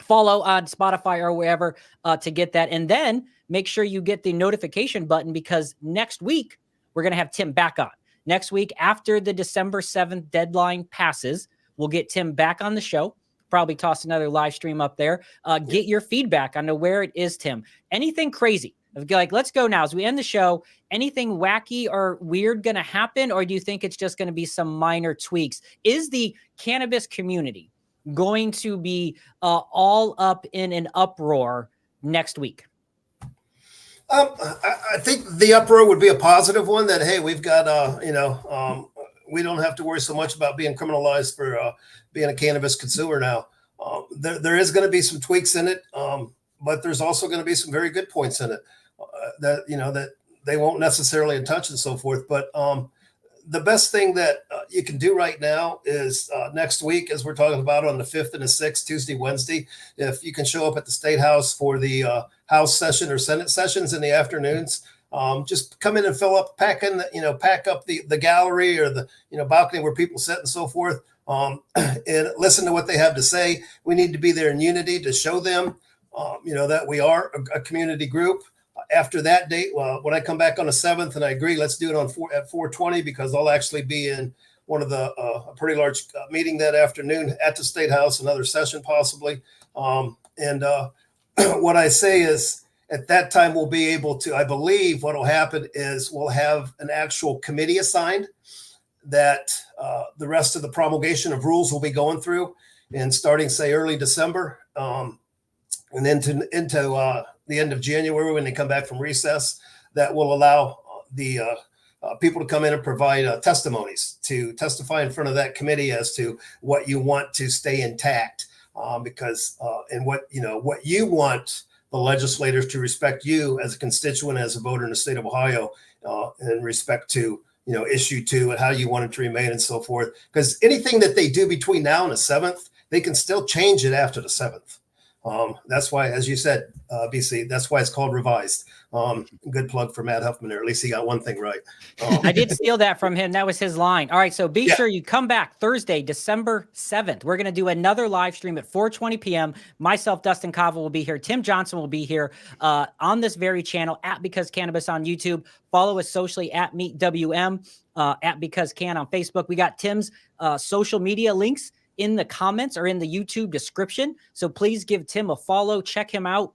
follow on Spotify or wherever to get that. And then make sure you get the notification button, because next week we're going to have Tim back on. Next week, after the December 7th deadline passes, we'll get Tim back on the show. Probably toss another live stream up there. Get your feedback on where it is, Tim. Anything crazy? Like, let's go now as we end the show. Anything wacky or weird going to happen? Or do you think it's just going to be some minor tweaks? Is the cannabis community going to be all up in an uproar next week? I think the uproar would be a positive one, that, hey, we've got, we don't have to worry so much about being criminalized for being a cannabis consumer now. There is going to be some tweaks in it, but there's also going to be some very good points in it that they won't necessarily touch and so forth. But the best thing that you can do right now is next week, as we're talking about on the 5th and the 6th, Tuesday, Wednesday, if you can show up at the State House for the House session or Senate sessions in the afternoons, just come in and pack up the gallery or the balcony where people sit and so forth, and listen to what they have to say. We need to be there in unity to show them, that we are a community group. After that date, when I come back on the 7th, and I agree, let's do it at 4:20, because I'll actually be in one of a pretty large meeting that afternoon at the State House, another session possibly. What I say is, at that time, we'll be able to, I believe what will happen is we'll have an actual committee assigned that the rest of the promulgation of rules will be going through, and starting, say, early December, and into the end of January, when they come back from recess, that will allow the people to come in and provide testimonies to testify in front of that committee as to what you want to stay intact, because and what you want the legislators to respect you as a constituent, as a voter in the state of Ohio, in respect to issue 2 and how you want it to remain and so forth. Because anything that they do between now and the 7th, they can still change it after the 7th. That's why, as you said, BC, that's why it's called revised. Good plug for Matt Huffman there. At least he got one thing right. I did steal that from him. That was his line. All right. So be sure you come back Thursday, December 7th. We're going to do another live stream at 4:20 p.m. Myself, Dustin Kava, will be here. Tim Johnson will be here on this very channel at Because Cannabis on YouTube. Follow us socially at MeetWM, at Because Can on Facebook. We got Tim's social media links in the comments or in the YouTube description. So please give Tim a follow. Check him out.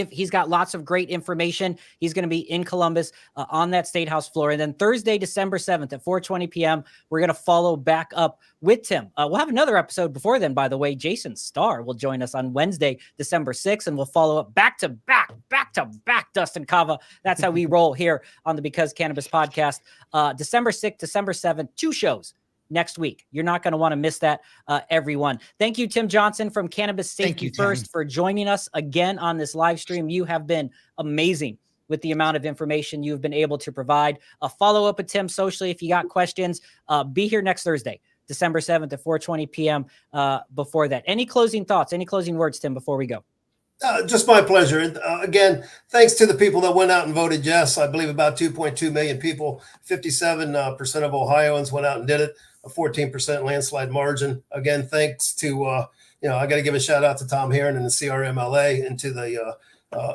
He's got lots of great information. He's going to be in Columbus on that State House floor. And then Thursday, December 7th at 4:20 p.m., we're going to follow back up with Tim. We'll have another episode before then, by the way. Jason Starr will join us on Wednesday, December 6th, and we'll follow up back to back, Dustin Kava. That's how we roll here on the Because Cannabis podcast. December 6th, December 7th, 2 shows next week. You're not going to want to miss that, everyone. Thank you, Tim Johnson from Cannabis Safety First, for joining us again on this live stream. You have been amazing with the amount of information you've been able to provide. A follow-up with Tim socially if you got questions. Be here next Thursday, December 7th at 4:20 p.m. Before that, any closing thoughts, any closing words, Tim, before we go? Just my pleasure. Again, thanks to the people that went out and voted yes. I believe about 2.2 million people, 57% of Ohioans went out and did it, a 14% landslide margin. Again, thanks to, I got to give a shout out to Tom Heron and the CRMLA, and to the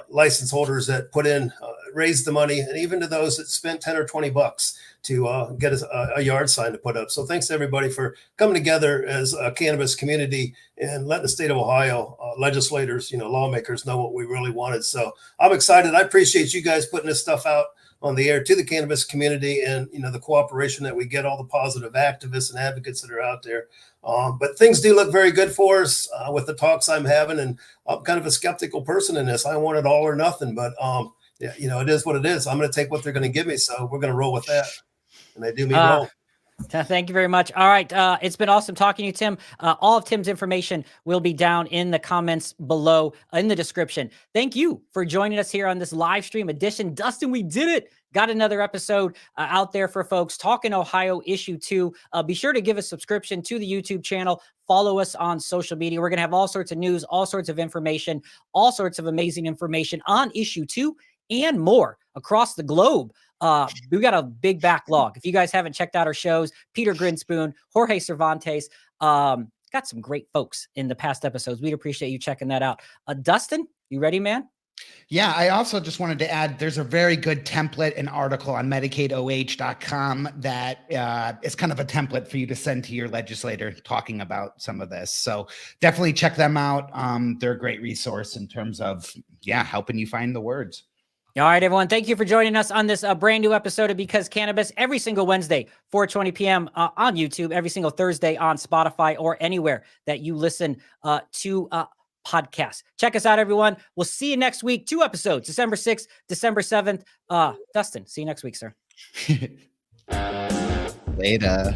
license holders that put in, raised the money, and even to those that spent 10 or 20 bucks to get a yard sign to put up. So thanks to everybody for coming together as a cannabis community and letting the state of Ohio legislators, lawmakers know what we really wanted. So I'm excited. I appreciate you guys putting this stuff out on the air to the cannabis community, and the cooperation that we get, all the positive activists and advocates that are out there. But things do look very good for us with the talks I'm having, and I'm kind of a skeptical person in this. I want it all or nothing, but it is what it is. I'm going to take what they're going to give me, so we're going to roll with that. And they do me wrong. Thank you very much. All right. It's been awesome talking to you, Tim. All of Tim's information will be down in the comments below in the description. Thank you for joining us here on this live stream edition. Dustin, we did it. Got another episode out there for folks. Talking Ohio issue 2. Be sure to give a subscription to the YouTube channel. Follow us on social media. We're going to have all sorts of news, all sorts of information, all sorts of amazing information on issue 2 and more across the globe. We got a big backlog. If you guys haven't checked out our shows, Peter Grinspoon, Jorge Cervantes, got some great folks in the past episodes. We'd appreciate you checking that out. Dustin, you ready, man? Yeah, I also just wanted to add, there's a very good template and article on MedicaidOH.com that is kind of a template for you to send to your legislator talking about some of this. So definitely check them out. They're a great resource in terms of, helping you find the words. All right, everyone. Thank you for joining us on this brand new episode of Because Cannabis, every single Wednesday, 4:20 p.m. On YouTube, every single Thursday on Spotify or anywhere that you listen to podcasts. Check us out, everyone. We'll see you next week. 2 episodes, December 6th, December 7th. Dustin, see you next week, sir. Later.